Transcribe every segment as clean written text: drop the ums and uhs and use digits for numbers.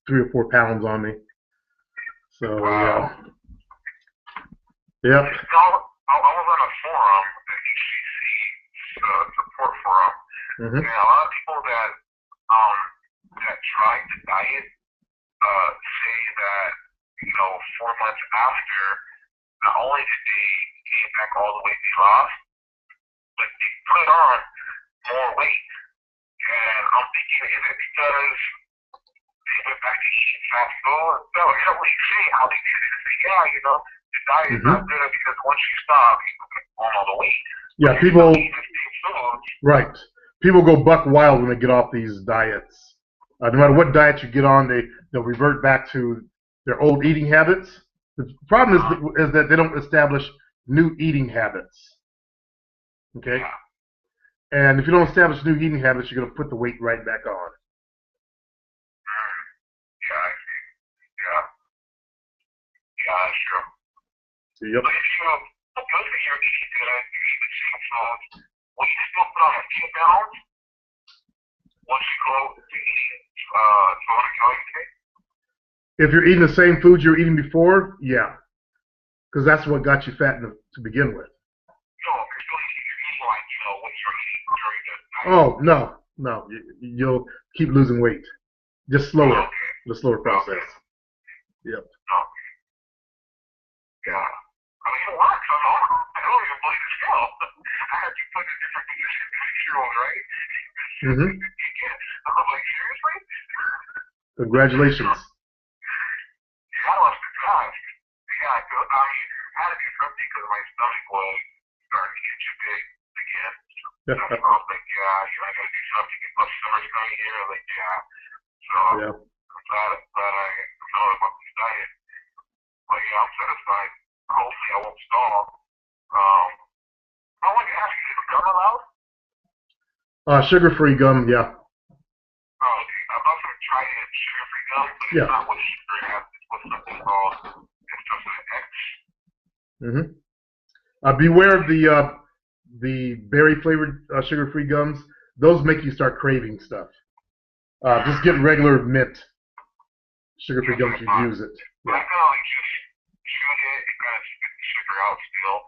3 or 4 pounds on me. So Wow. yep. No, I was on a forum, the HCC support forum, Hmm. and a lot of people that tried the diet say that 4 months after, not only did they gain back all the weight they lost, but they put on more weight. And I'm thinking, is it because they went back to eating fast food? No, they don't really say how they did it. They say, yeah, the diet is not Hmm. good because once you stop, you put on all the weight. But Yeah, you're still people, eating the same food. right. People go buck wild when they get off these diets. No matter what diet you get on, they'll revert back to their old eating habits. The problem Uh, is that they don't establish new eating habits. Okay, yeah, and if you don't establish new eating habits, you're going to put the weight right back on. yeah, I see. Yeah, yeah, that's true. So, yep. But if let's say you're eating good, you're eating the same food, will you still put on a few pounds once you go to eating 200 calories a day? If you're eating the same food you were eating before, yeah, because that's what got you fat to begin with. No, if you're eating like, what you're eating during the diet. Oh no, no, you'll keep losing weight, just Oh, slower, okay. the slower process. Okay. Yep. Okay. Yeah. I mean, it works. I don't even believe it still. I had to put in different positions to 6-year-old, right? Hmm. I was like, seriously? Congratulations. Yeah, I was surprised. Yeah, I mean, I had to do something because my stomach was starting to get too big again. So I was like, yeah, I gotta do something. Plus, summer's coming here. I'm like, yeah. So Yeah. I'm glad I know about this diet. But yeah, I'm satisfied. Hopefully, I won't stall. Um, I wanted to ask you, is gum allowed? Sugar-free gum. Yeah. Oh, okay. I've also tried it sugar-free gum, but it's Yeah. not with sugar. It's with something called, it's just an X. Hmm. Beware of the berry flavored sugar-free gums. Those make you start craving stuff. Just get regular mint sugar-free That's what gums I if you thought. use it. But I Yeah. kind of like just chewed it and kind of spit the sugar out still.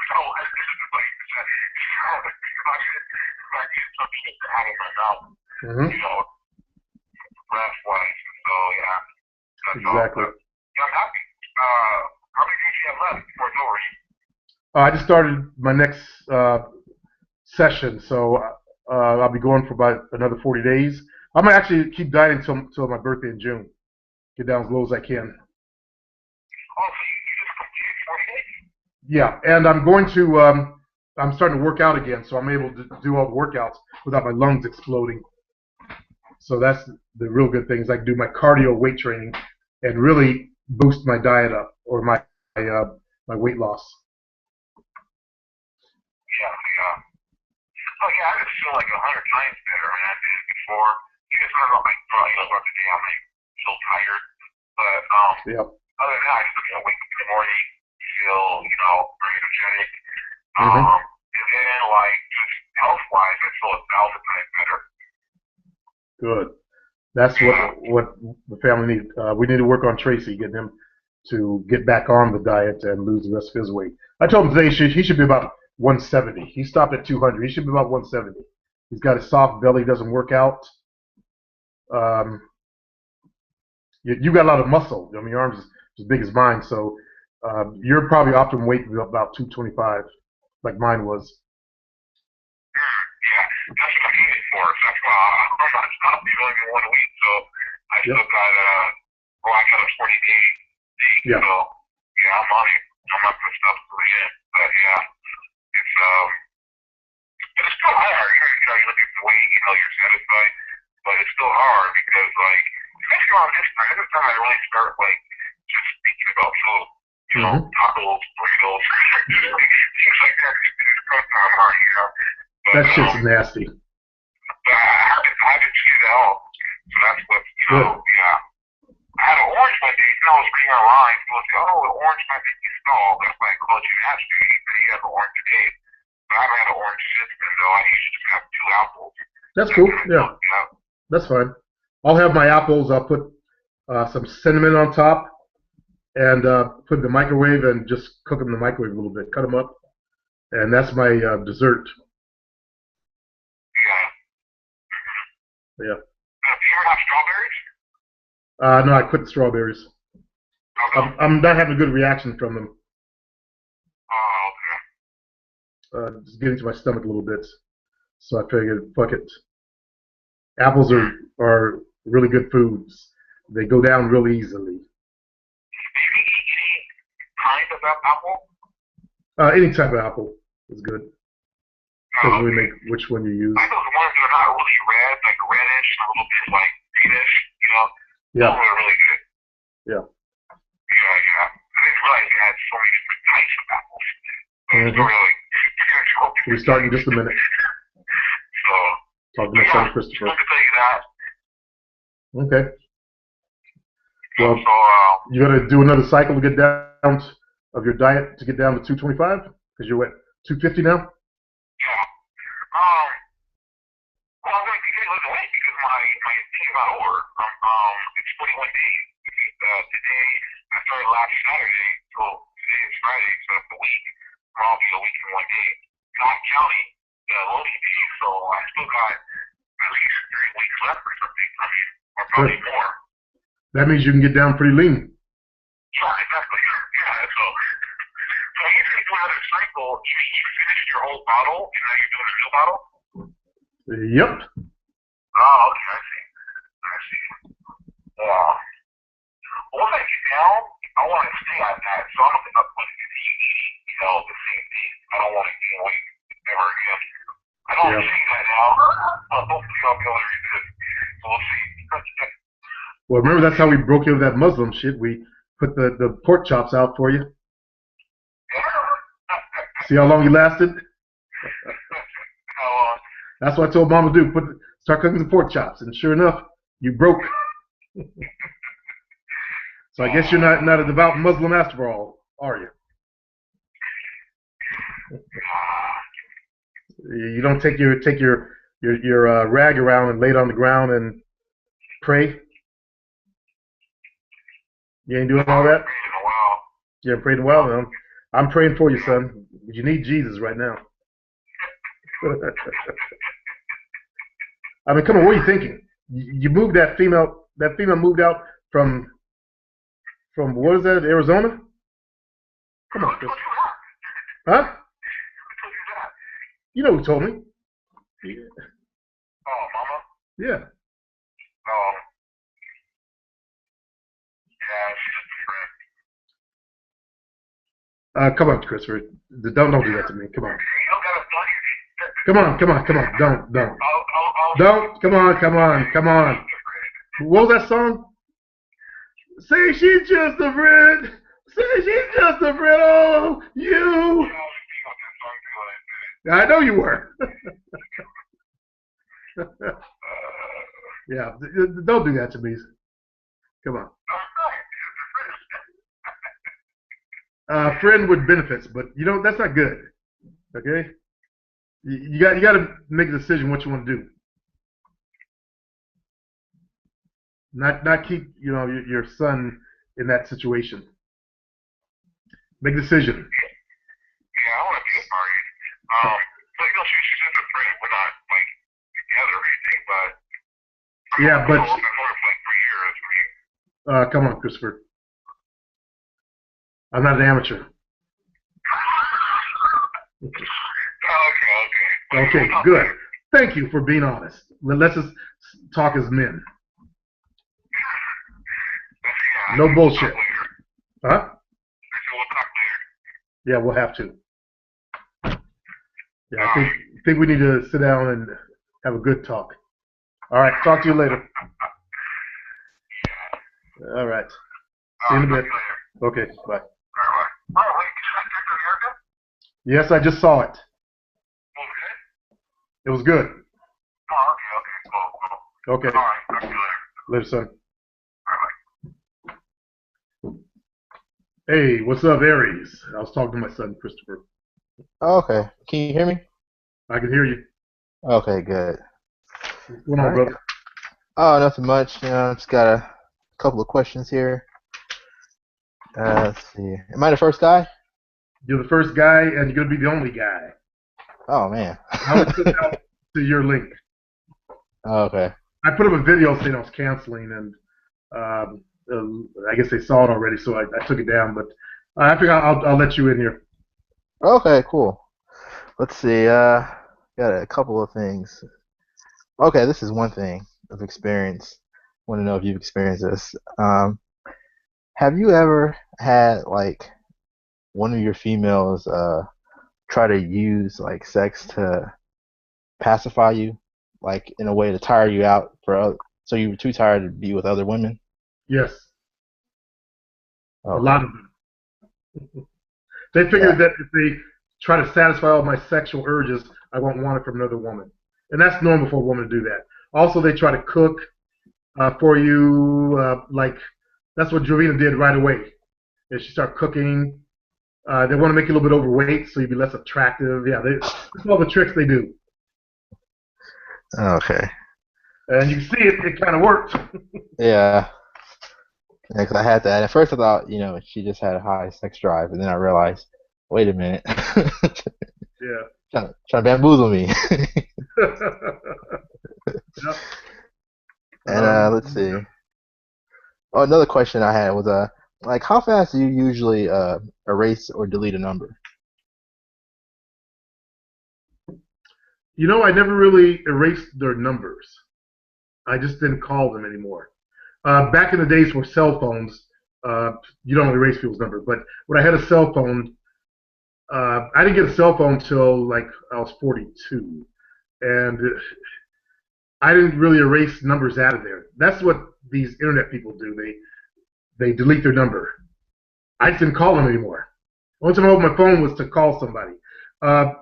So I just like, it's kind of like, if I get something to have in my mouth, Hmm. you know, breath-wise. So yeah, that's all. Exactly. But yeah, I'm happy. How many days do you have left before it's over? I just started my next session, so I'll be going for about another 40 days. I'm gonna actually keep dieting till my birthday in June. Get down as low as I can. Oh, so you just completed 40 days? Yeah, and I'm going to. I'm starting to work out again, so I'm able to do all the workouts without my lungs exploding. So that's the real good things. I can do my cardio weight training and really boost my diet up or my weight loss. Yeah, yeah. Oh yeah, I just feel like 100 times better than I did before. Because I don't know, like throughout the day, I'm like so tired. But Yep. other than that, I just wake up in the morning, feel very energetic. Hmm. And then like just health wise, I feel 1,000 times better. Good. That's Yeah. what the family needs. We need to work on Tracy, get him to get back on the diet and lose the rest of his weight. I told him today he should be about 170. He stopped at 200. He should be about 170. He's got a soft belly, doesn't work out. Um, you got a lot of muscle. I mean, your arms is as big as mine, so you're probably optimum weight to be about 225, like mine was. Yeah, that's what I'm aiming for. So that's why I'm not stopping. Only been 1 week, so I Yep. still got I got a 40-day thing. Yeah. So yeah, I'm on it. I'm not gonna stop till the end. But yeah, it's but it's still hard. You look at the weight, you're satisfied, but it's still hard because like especially on this time, this is the time I really start like just thinking about food. Hmm. Tacos, burritos, things like that. It's kind of hard. But That shit's nasty. I haven't seen it all. So that's what, Good. yeah. I had an orange one day. I was reading online. It was, oh, the orange might make you stall. That's why I called you and asked you. You have an orange today. But I haven't had an orange since then, though. I usually just have 2 apples. That's That cool. kind of Yeah, helps me out. that's fine. I'll have my apples. I'll put some cinnamon on top, and put in the microwave and just cook them in the microwave a little bit. Cut them up, and that's my dessert. Yeah. Yeah. Do you ever have strawberries? No, I quit the strawberries. Okay. I'm not having a good reaction from them. Oh, okay. It's getting to my stomach a little bit. So I figured, fuck it. Apples are really good foods. They go down real easily. Do you eat any kind of apple? Any type of apple is good. Doesn't Oh, really okay. make which one you use. I those ones that are not really red, like reddish, a little bit like greenish, you know? Those Yeah, are really good. yeah. Yeah, yeah. I didn't realize they had so many different types of apples. So Hmm. really. We start in just a minute. So, Talk to my yeah, son just Christopher. wanted to tell you that. Okay. Yeah, Well, so, you got to do another cycle to get down of your diet to get down to 225 because you're at 250 now. yeah. Um, well, I'm going to continue losing weight because my thing is not over. It's 41 days. Today, I started last Saturday, so today is Friday, so that's a week. I'll be a week and 1 day. Not counting the loading days, so I still got at least 3 weeks left or something. I mean, or Good. probably more. That means you can get down pretty lean. Yeah, exactly. Yeah, so you can do another cycle. You finished your whole bottle, and now you're doing a new bottle? Yep. Oh, okay, I see. I see. Yeah. Once I get down, I want to stay at that, so I'm going to continue eating, the same thing. I don't want to gain weight ever again. I don't Yeah. see that now. Hopefully I'll be able to resist. So we'll see. Well, remember that's how we broke you of that Muslim shit. We put the pork chops out for you. See how long you lasted? How That's what I told Mom to do. Start cooking the pork chops, and sure enough, you broke. So I guess you're not a devout Muslim after all, are you? You don't take your rag around and lay it on the ground and pray. You ain't doing all that. You haven't prayed in a while. No. I'm praying for you, son. You need Jesus right now. I mean, come on. What are you thinking? You moved that female. That female moved out from what is that? Arizona? Come on, Chris. Huh? You know who told me? Oh, Mama? Yeah. Oh. Yeah, she's just a friend. Come on, Christopher. Don't do that to me. Come on. You don't gotta tell you. Come on. Don't. I'll Don't. Come on. What was that song? Say she's just a friend. Say she's just a friend. Oh, you. I know you were. Yeah. Don't do that to me. Come on. Friend with benefits, but that's not good. Okay. You got to make a decision what you want to do. Not keep your son in that situation. Make a decision. Yeah, I want to get married. But she's just a friend. We're not like together or anything. But yeah, but I've known her for like 3 years. Come on, Christopher. I'm not an amateur. Okay, good. Thank you for being honest. Let's just talk as men. No bullshit. Huh? Yeah, we'll have to. Yeah, I think we need to sit down and have a good talk. All right, talk to you later. All right. See you in a bit. Okay, bye. Yes, I just saw it. It was good. Oh, okay, cool. Okay. All right, talk to you later. Later, son. Hey, what's up, Aries? I was talking to my son, Christopher. Okay. Can you hear me? I can hear you. Okay, good. What's going on, brother? Oh, nothing much. Just gotta couple of questions here. Let's see. Am I the first guy? You're the first guy, and you're gonna be the only guy. Oh man. I will send out to your link. Oh, okay. I put up a video saying I was canceling, and I guess they saw it already, so I took it down. But I think I'll let you in here. Okay, cool. Let's see. Got a couple of things. Okay, this is one thing of experience. Want to know if you've experienced this. Have you ever had like one of your females try to use like sex to pacify you, like in a way to tire you out so you were too tired to be with other women? Yes, a Okay. lot of them. They figured Yeah. that if they try to satisfy all my sexual urges, I won't want it from another woman, and that's normal for a woman to do that. Also, they try to cook for you, like that's what Jovina did right away. And she started cooking. They want to make you a little bit overweight so you'd be less attractive. Yeah, that's all the tricks they do. Okay. And you can see it, it kind of worked. Yeah. Yeah, 'cause I had that. At first, I thought, she just had a high sex drive, and then I realized, wait a minute, Yeah. trying to bamboozle me. Yep. And let's see. Yeah. Oh, another question I had was like how fast do you usually erase or delete a number? I never really erased their numbers. I just didn't call them anymore. Back in the days for cell phones, you don't erase people's number. But when I had a cell phone, I didn't get a cell phone till like I was 42, and I didn't really erase numbers out of there. That's what these internet people do. They delete their number. I just didn't call them anymore. Only time I opened my phone was to call somebody. Uh,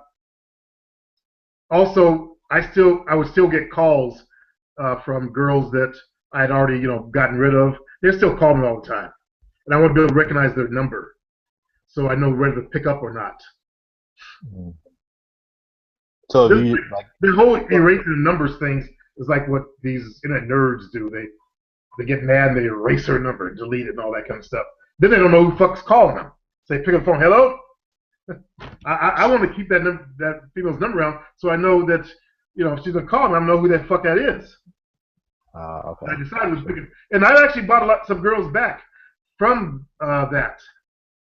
Also, I would still get calls from girls that I had already gotten rid of. They still call me all the time, and I want to be able to recognize their number so I know whether to pick up or not. Mhm. So if This, you like, the whole erasing the numbers things is like what these internet nerds do. They get mad and they erase their number, delete it, and all that kind of stuff. Then they don't know who the fuck's calling them. So they pick up the phone, hello. I want to keep that female's number around so I know that if she's gonna call me, I know who that fuck that is. okay, I decided to gotcha. pick it, and I actually bought some girls back from that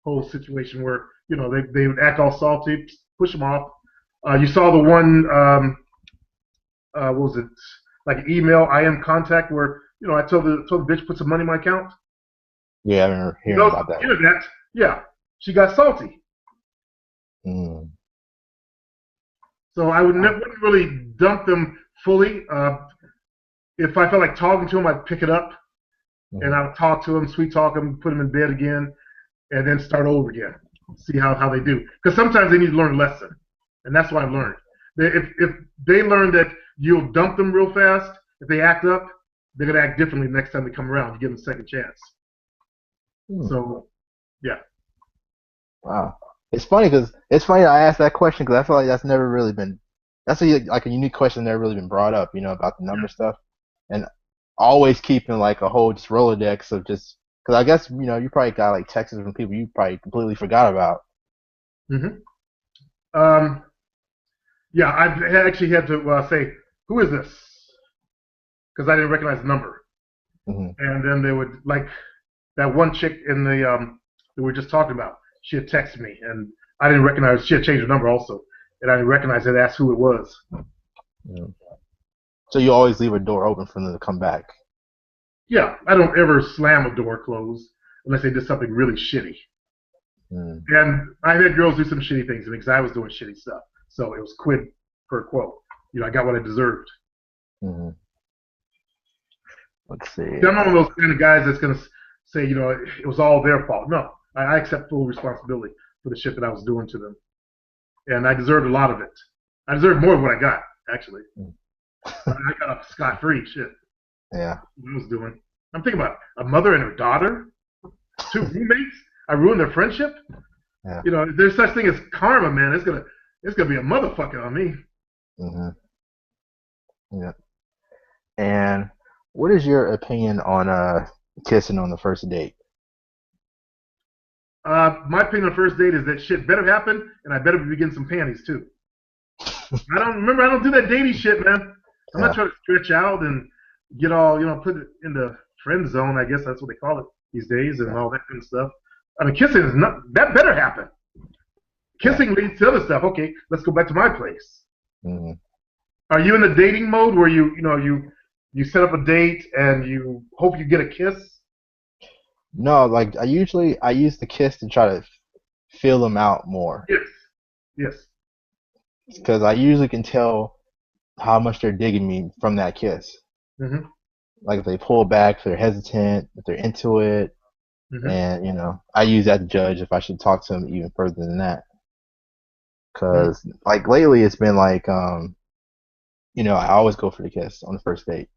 whole situation where they would act all salty, push them off. You saw the one, what was it, like an email IM contact where I told the bitch put some money in my account. Yeah, I remember You hearing know, about that one. internet, yeah, she got salty. Mm. So I wouldn't really dump them fully. If I felt like talking to them, I'd pick it up and Mm-hmm. I would talk to them, sweet talk them, put them in bed again, and then start over again. See how they do. Because sometimes they need to learn a lesson, and that's what I've learned. If they learn that you'll dump them real fast, if they act up, they're gonna act differently next time they come around. You give them a second chance. Hmm. So yeah, Wow. It's funny I asked that question because I feel like that's never really been that's like a unique question never really been brought up, about the number yeah. stuff, and always keeping like a whole just Rolodex of just because I guess you probably got like texts from people you probably completely forgot about. hmm Um, yeah, I've actually had to say, who is this? Because I didn't recognize the number. Hmm. And then they would like that one chick in the that we were just talking about. She had texted me, and I didn't recognize. She had changed her number also, and I didn't recognize it. Asked who it was. Yeah. So you always leave a door open for them to come back. Yeah, I don't ever slam a door closed unless they did something really shitty. Mm. And I had girls do some shitty things because I was doing shitty stuff. So it was quid per quo. I got what I deserved. Hmm. Let's see. I'm not one of those kind of guys that's gonna say, it was all their fault. No, I accept full responsibility for the shit that I was doing to them, and I deserved a lot of it. I deserved more than what I got, actually. I got off scot free. Shit, Yeah. what I was doing. I'm thinking about a mother and her daughter, two roommates. I ruined their friendship. Yeah. If there's such thing as karma, man, it's gonna be a motherfucker on me. Hmm. Yeah. And what is your opinion on kissing on the first date? My opinion on first date is that shit better happen, and I better be getting some panties too. I don't do that dating shit, man. I'm not Yeah, trying to stretch out and get all, put it in the friend zone. I guess that's what they call it these days, and yeah, all that kind of stuff. I mean, kissing is not that better happen. yeah. Kissing leads to other stuff. Okay, let's go back to my place. Hmm. Are you in the dating mode where you set up a date and you hope you get a kiss? No, like I use the kiss to try to feel them out more Yes, yes. because I usually can tell how much they're digging me from that kiss. Hmm. Like if they pull back, if they're hesitant, if they're into it, Hmm. and I use that to judge if I should talk to them even further than that. Hmm. Because like lately, it's been like I always go for the kiss on the first date.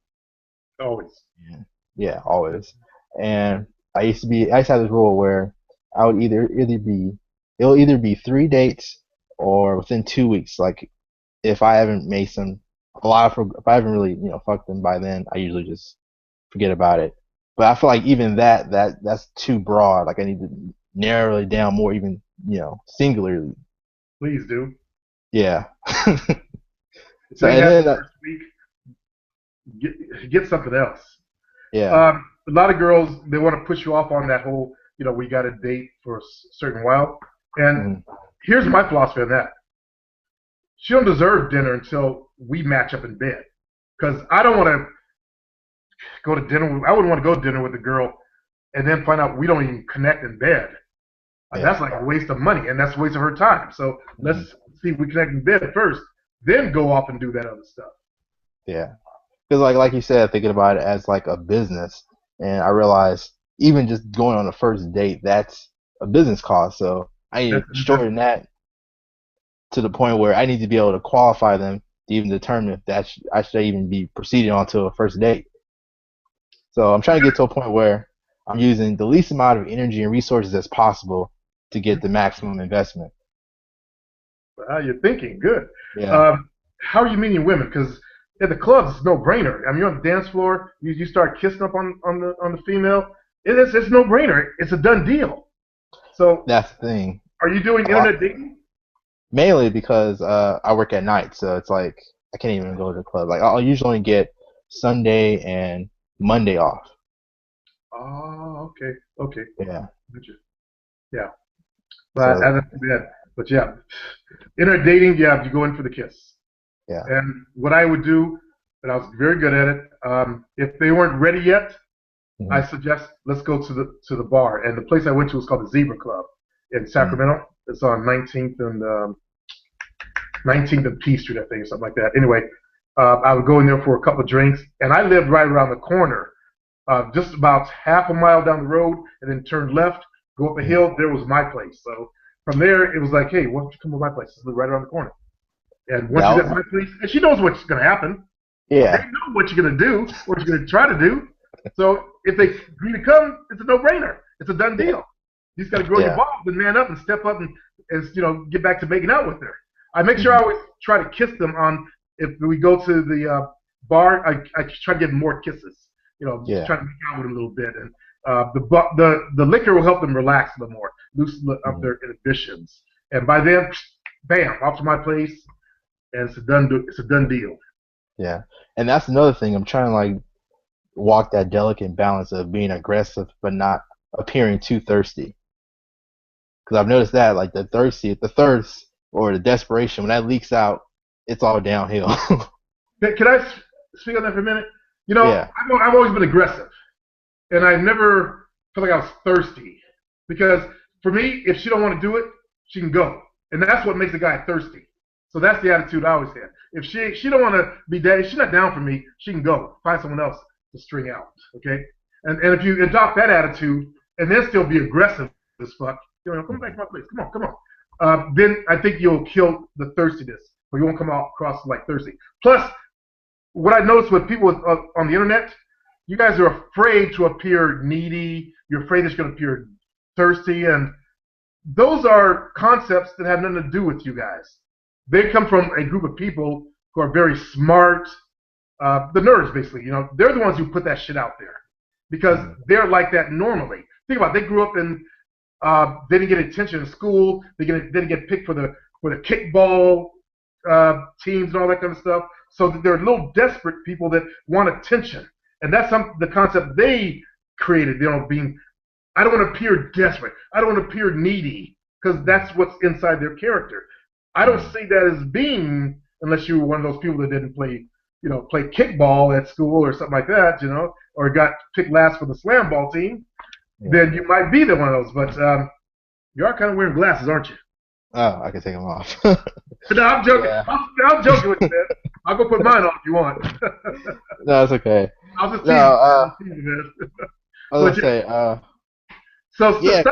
Always. Yeah, yeah, always. And I used to have this rule where I would it'll either be 3 dates or within 2 weeks. Like if I haven't made if I haven't really fucked them by then, I usually just forget about it. But I feel like even that's too broad. Like I need to narrow it down more, even singularly. Please do. Yeah. If So it ain't and happened then the first week, get something else. yeah. A lot of girls they want to push you off on that whole we got to date for a certain while. And Mhm. here's my philosophy on that. She don't deserve dinner until we match up in bed. Because I don't want to go to dinner. I wouldn't want to go to dinner with a girl and then find out we don't even connect in bed. Yeah. That's like a waste of money and that's a waste of her time. So let's Mhm. see if we connect in bed first, then go off and do that other stuff. Yeah. Because like you said, thinking about it as like a business, and I realized even just going on a first date, that's a business cost. So I need That's to an shorten investment. that to the point where I need to be able to qualify them to even determine if I should even be proceeding on to a first date. So I'm trying to get to a point where I'm using the least amount of energy and resources as possible to get the maximum investment. You're thinking good. Yeah. How are you meeting women? Because at the clubs, it's no brainer. I mean, you're on the dance floor, you start kissing up on the female. It's no brainer. It's a done deal. So, That's the thing. are you doing A lot, internet dating? mainly because I work at night, so it's like I can't even go to the club. Like I'll usually only get Sunday and Monday off. Oh, okay, okay. Yeah, Gotcha. Yeah, but so that's too bad. But yeah, internet dating. Yeah, you go in for the kiss. yeah, And what I would do, and I was very good at it. If they weren't ready yet, hmm I suggest let's go to the bar. And the place I went to was called the Zebra Club in hmm Sacramento. It's on 19th and P Street, I think, or something like that. Anyway, I would go in there for a couple of drinks, and I lived right around the corner, just about half a mile down the road, and then turn left, go up a hmm hill. There was my place. So from there, it was like, hey, why don't you come to my place? It's right around the corner. And once that she's at was my place, and she knows what's going to happen. They yeah, know what you're going to do, what you're going to try to do. So if they agree to come, it's a no-brainer. It's a done yeah, deal. You just got to grow your yeah, balls and man up and step up and get back to making out with her. I make sure I hmm always try to kiss them on if we go to the bar. I try to give them more kisses. yeah, Try to make out with them a little bit, and the liquor will help them relax a little more, loosen up hmm their inhibitions, and by then, bam, off to my place, and it's a done deal. yeah. And that's another thing. I'm trying to like walk that delicate balance of being aggressive but not appearing too thirsty. Because I've noticed that like the thirst or the desperation when that leaks out, it's all downhill. Can I speak on that for a minute? Yeah. I've always been aggressive, and I never felt like I was thirsty. Because for me, if she don't want to do it, she can go, and that's what makes a guy thirsty. So that's the attitude I always had. If she don't want to be dead, if she's not down for me, she can go find someone else to string out. Okay, and if you adopt that attitude and then still be aggressive as fuck, come back Mhm. to my place. Come on, come on. Then I think you'll kill the thirstiness, or you won't come out across like thirsty. Plus, what I noticed with people on the internet, you guys are afraid to appear needy. You're afraid it's going to appear thirsty, and those are concepts that have nothing to do with you guys. They come from a group of people who are very smart, the nerds basically. They're the ones who put that shit out there. because Mm. they're like that normally. Think about it, they grew up in they didn't get attention in school. Didn't get picked for the kickball teams and all that kind of stuff. So they're little desperate people that want attention, and that's the concept they created. Being I don't want to appear desperate. I don't want to appear needy because that's what's inside their character. I don't Mm. see that as being unless you were one of those people that didn't play kickball at school or something like that, or got picked last for the slam ball team. Yeah. Then you might be the one of those. But you are kind of wearing glasses, aren't you? Oh, I can take them off. No, I'm joking. Yeah. I'm joking with you, man. I'll go put mine on if you want. No, it's okay. I was just No, teasing. I was teasing, man. I was But gonna say, so yeah,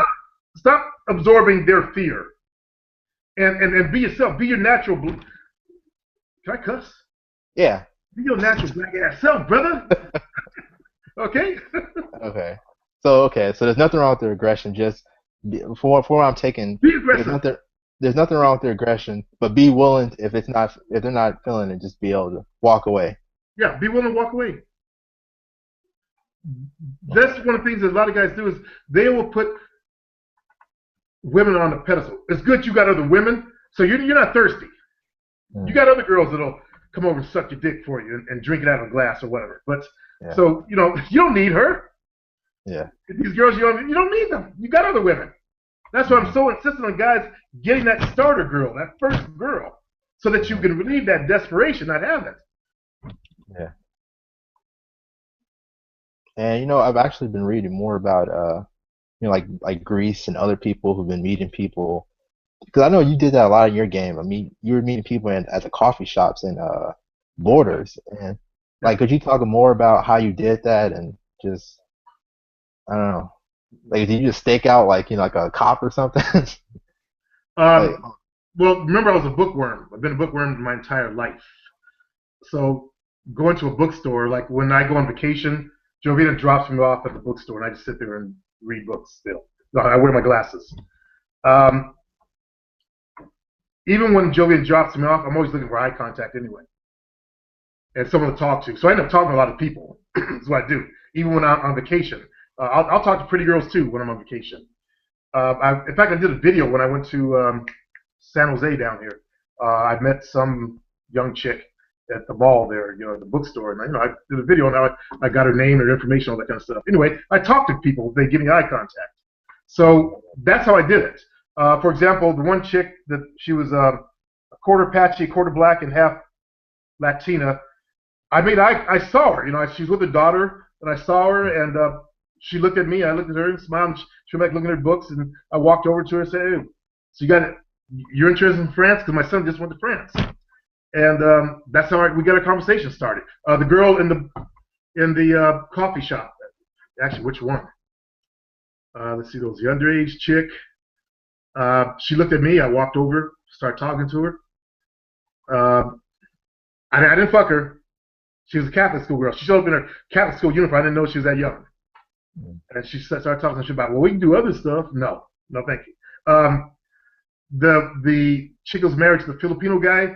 stop absorbing their fear, and be yourself. Be your natural. Can I cuss? yeah. Be your natural black ass self, brother. Okay. Okay. So there's nothing wrong with their aggression. Just for what I'm taking, Be there's aggressive. nothing there's nothing wrong with their aggression, but be willing if they're not feeling it, just be able to walk away. Yeah, be willing to walk away. Okay. That's one of the things that a lot of guys do is they will put women on a pedestal. It's good you got other women, so you're not thirsty. You Mm, got other girls that'll come over and suck your dick for you and drink it out of a glass or whatever. But yeah. so you don't need her. Yeah. These girls you don't need them. You got other women. That's why I'm so insistent on guys getting that starter girl, that first girl, so that you can relieve that desperation, not have it. Yeah. And I've actually been reading more about like Greece and other people who've been meeting people because I know you did that a lot in your game. I mean, you were meeting people at the coffee shops in Borders, and Yeah. like, could you talk more about how you did that and just I don't know, like, did you just stake out like a cop or something? Like, Um, well, remember I was a bookworm. I've been a bookworm my entire life. So going to a bookstore, like when I go on vacation, Jovina drops me off at the bookstore, and I just sit there and read books still. No, I wear my glasses. Um, Even when Jovina drops me off, I'm always looking for eye contact anyway, and someone to talk to. So I end up talking to a lot of people. That's what I do. Even when I'm on vacation, I'll talk to pretty girls too when I'm on vacation. In fact, I did a video when I went to San Jose down here. I met some young chick at the mall there, at the bookstore, and I did a video on how I got her name, her information, all that kind of stuff. Anyway, I talked to people; they give me eye contact. So that's how I did it. For example, the one chick that she was a quarter Apache, quarter black, and half Latina. I saw her. She was with her daughter, and I saw her, and she looked at me. I looked at her and smiled. And she went back looking at her books, and I walked over to her and said, "Hey, so you're interested in France? Because my son just went to France." And that's how we got our conversation started. The girl in the coffee shop. Actually, which one? Let's see, those the underage chick. She looked at me. I walked over, started talking to her. I didn't fuck her. She was a Catholic school girl. She showed up in her Catholic school uniform. I didn't know she was that young. And she started talking to me about, well, we can do other stuff. No, thank you. The chick was married to the Filipino guy.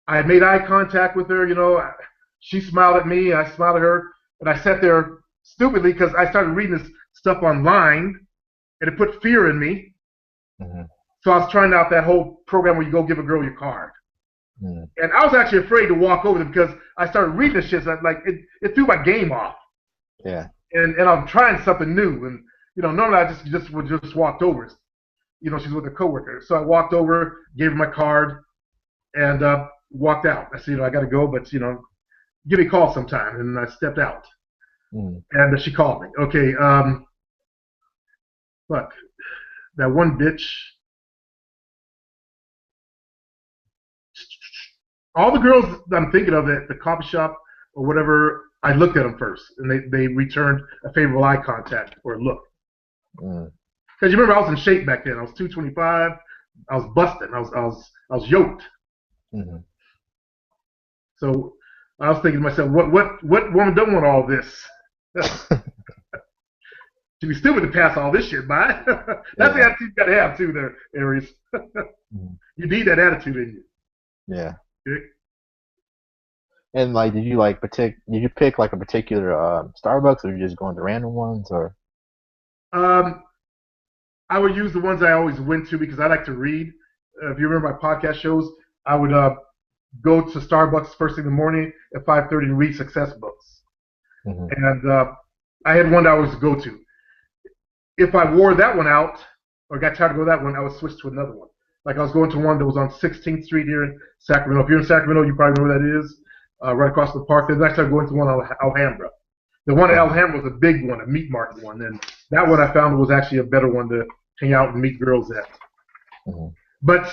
I made eye contact with her. She smiled at me. I smiled at her, and I sat there stupidly because I started reading this stuff online, and it put fear in me. mm-hmm. So I was trying out that whole program where you go give a girl your card. Mm-hmm. And I was actually afraid to walk over there because I started reading this shit. So it threw my game off. Yeah. And I'm trying something new. And normally I just walked over. She's with a coworker. So I walked over, gave her my card, and walked out. I said, I got to go, but give me a call sometime. And I stepped out. Mm-hmm. And she called me. Okay, look, that one bitch. All the girls that I'm thinking of at the coffee shop or whatever, I looked at them first, and they returned a favorable eye contact or a look. Mm-hmm. Because you remember, I was in shape back then. I was 225. I was busting. I was yoked. Mm-hmm. So I was thinking to myself, what woman don't want all this? She'd be stupid to pass all this shit by. That's the attitude you got to have too, there, Aries. Mm-hmm. You need that attitude in you. Yeah. Okay? And like, did you pick like a particular Starbucks, or you just going to random ones, or? Um, I would use the ones I always went to because I like to read. If you remember my podcast shows, I would go to Starbucks first thing in the morning at 5:30 and read success books. Hmm. And I had one that I was go to. If I wore that one out or got tired of going that one, I would switch to another one. Like I was going to one that was on 16th Street here in Sacramento. If you're in Sacramento, you probably know where that is, right across the park. Then I started going to one on Alhambra. The one at Uh-huh. Alhambra was a big one, a meat market one, and that one I found was actually a better one to hang out and meet girls at. Hmm. But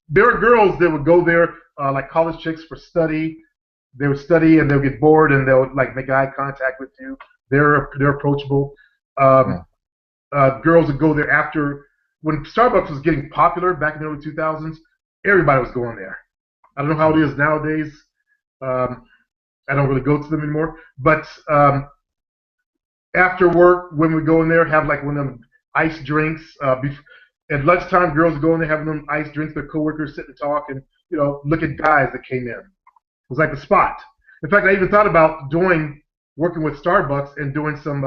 there are girls that would go there, like college chicks for study. They would study and they'll get bored and they'll like make eye contact with you. They're approachable. Um, Yeah. Girls would go there after when Starbucks was getting popular back in the early 2000s. Everybody was going there. I don't know how it is nowadays. Um, I don't really go to them anymore. But after work, when we go in there, have like one of them iced drinks. At lunchtime, girls go in there having them iced drinks. Their coworkers sit and talk and look at guys that came in. It was like the spot. In fact, I even thought about working with Starbucks and doing some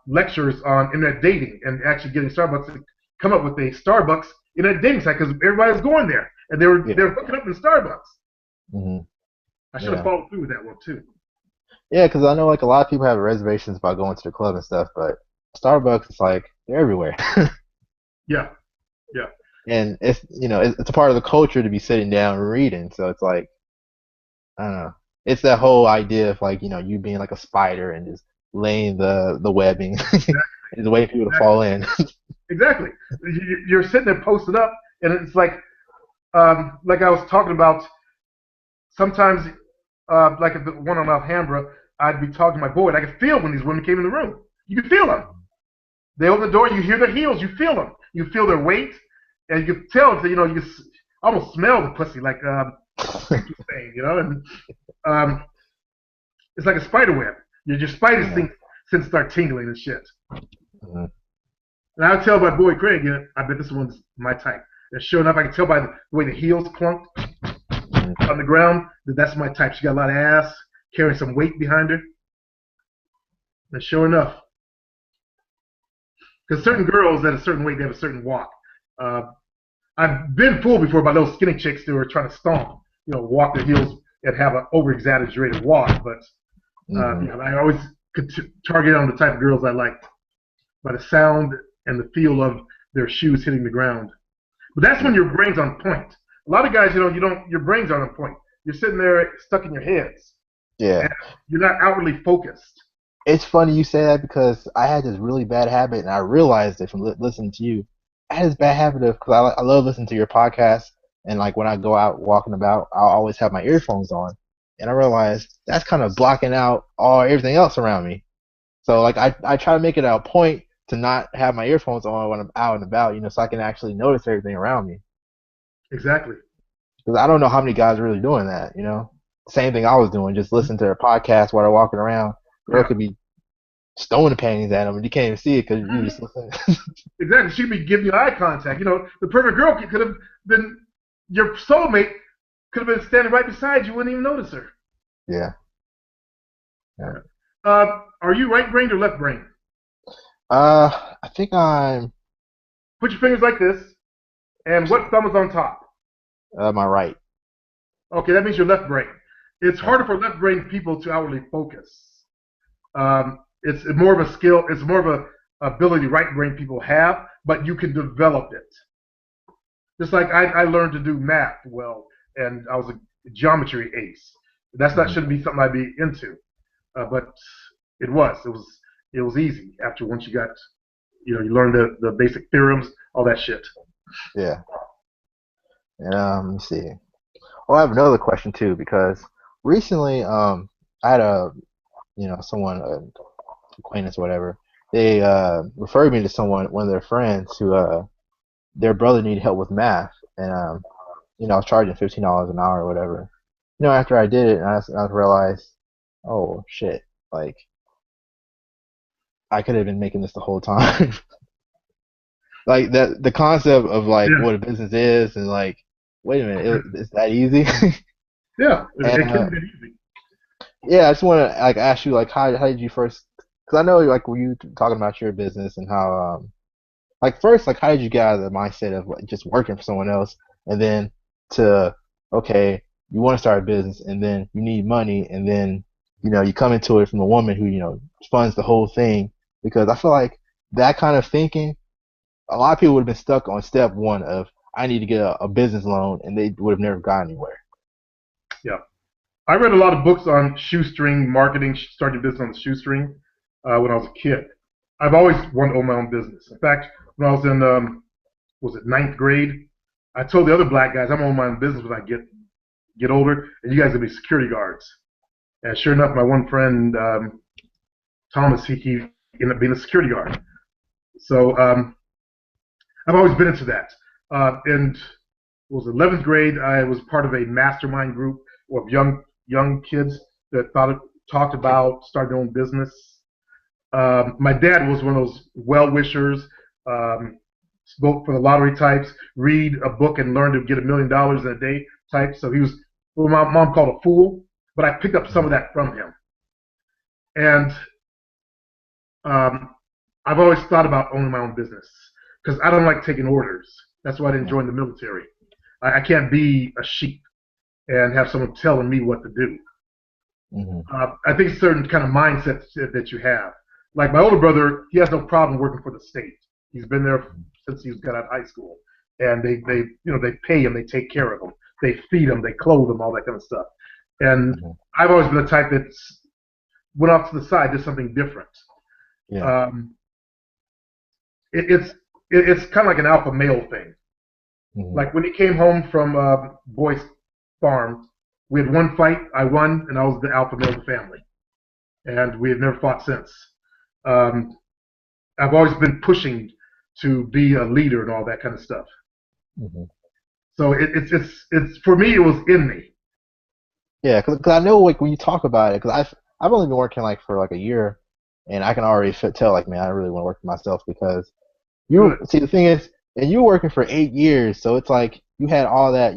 lectures on internet dating and actually getting Starbucks to come up with a Starbucks internet dating site because everybody was going there and they Yeah. were hooking up in Starbucks. Hmm. I should have Yeah. followed through with that one too. Yeah, because I know like a lot of people have reservations about going to the club and stuff, but Starbucks is like they're everywhere. Yeah, yeah, And it's it's a part of the culture to be sitting down and reading. So it's like I don't know. It's that whole idea of like you being like a spider and just laying the webbing and just waiting for people to exactly, fall in. exactly. You're sitting there posted up, and it's like I was talking about. Sometimes, like if the one on Alhambra, I'd be talking to my boy, and I could feel when these women came in the room. You could feel them. They open the door, you hear their heels, you feel them. You feel their weight, and you can tell, you can almost smell the pussy, like Rick was saying, and um, it's like a spider web. Your spider Yeah. sense start tingling and shit. Mhm. And I would tell my boy Craig, I bet this one's my type. And sure enough, I can tell by the way the heels clunked Mhm. on the ground that that's my type. She got a lot of ass, carrying some weight behind her. And sure enough, because certain girls at a certain weight, they have a certain walk. Uh, I've been fooled before by those skinny chicks who are trying to stomp, walk their heels and have an over exaggerated walk. But Mhm. I always could target on the type of girls I liked by the sound and the feel of their shoes hitting the ground. But that's when Yeah. your brain's on point. A lot of guys, your brains aren't on point. You're sitting there stuck in your heads, Yeah. and you're not outwardly focused. It's funny you say that because I had this really bad habit, and I realized it from listening to you. I had this bad habit of because I love listening to your podcast, and like when I go out walking about, I'll always have my earphones on, and I realized that's kind of blocking out all everything else around me. So like I try to make it a point to not have my earphones on when I'm out and about, so I can actually notice everything around me. Exactly. Because I don't know how many guys are really doing that. Same thing I was doing, just listening to a podcast while they're walking around. Girl Yeah. could be stone panties at them, and you can't even see it because you just listen. Exactly. She'd be giving you eye contact. The perfect girl could have been your soulmate. Could have been standing right beside you. Wouldn't even notice her. Yeah, yeah. Are you right brained or left brained? I think I'm Put your fingers like this, and what thumb is on top? my right. Okay, that means you're left brain. It's harder Okay. for left brain people to outwardly focus. It's more of a skill. It's more of a ability right brain people have, but you can develop it. Just like I learned to do math well, and I was a geometry ace. That's not Hmm. shouldn't be something I'd be into, but it was. It was easy after once you got you learned the basic theorems, all that shit. Yeah. And let me see. Well, I have another question too because recently, I had someone, acquaintance, or whatever. They referred me to one of their friends who their brother needed help with math, and I was charging $15 an hour or whatever. After I did it, I realized, oh shit, like I could have been making this the whole time. Like that, the concept of like Yeah, what a business is, and like, wait a minute, it's that easy? Yeah, it And can be that easy. yeah, I just want to like ask you like how did you first? Because I know like when you talking about your business and how like first like how did you get out of the mindset of like just working for someone else and then to okay you want to start a business and then you need money and then you come into it from a woman who funds the whole thing because I feel like that kind of thinking a lot of people would have been stuck on step one of I need to get a business loan and they would have never got anywhere. Yeah. I read a lot of books on shoestring marketing, starting a business on the shoestring when I was a kid. I've always wanted to own my own business. In fact, when I was in, was it ninth grade, I told the other black guys I'm gonna own my own business when I get older, and you guys will be security guards. And sure enough, my one friend Thomas, he ended up being a security guard. So I've always been into that. And it was 11th grade. I was part of a mastermind group of young kids that talked about starting their own business. My dad was one of those well wishers, spoke for the lottery types, read a book and learn to get $1 million in a day type. So he was what my mom called a fool, but I picked up some of that from him. And um, I've always thought about owning my own business because I don't like taking orders. That's why I didn't join the military. I can't be a sheep and have someone telling me what to do. Mm-hmm. I think certain kind of mindset that you have. Like my older brother, he has no problem working for the state. He's been there since he got out of high school, and they pay him, they take care of him, they feed him, they clothe him, all that kind of stuff. And Mm-hmm. I've always been the type that went off to the side, did something different. Yeah. Um, it's kind of like an alpha male thing. Mm-hmm. Like when he came home from Boyce Farm, we had one fight, I won, and I was the alpha male of the family, and we have never fought since. Um, I've always been pushing to be a leader and all that kind of stuff. Mm-hmm. So it's for me, it was in me. Yeah, cause I know like when you talk about it, cause I've only been working like for like a year, and I can already tell like man, I really want to work for myself because you Good. see the thing is, and you were working for 8 years, so it's like you had all that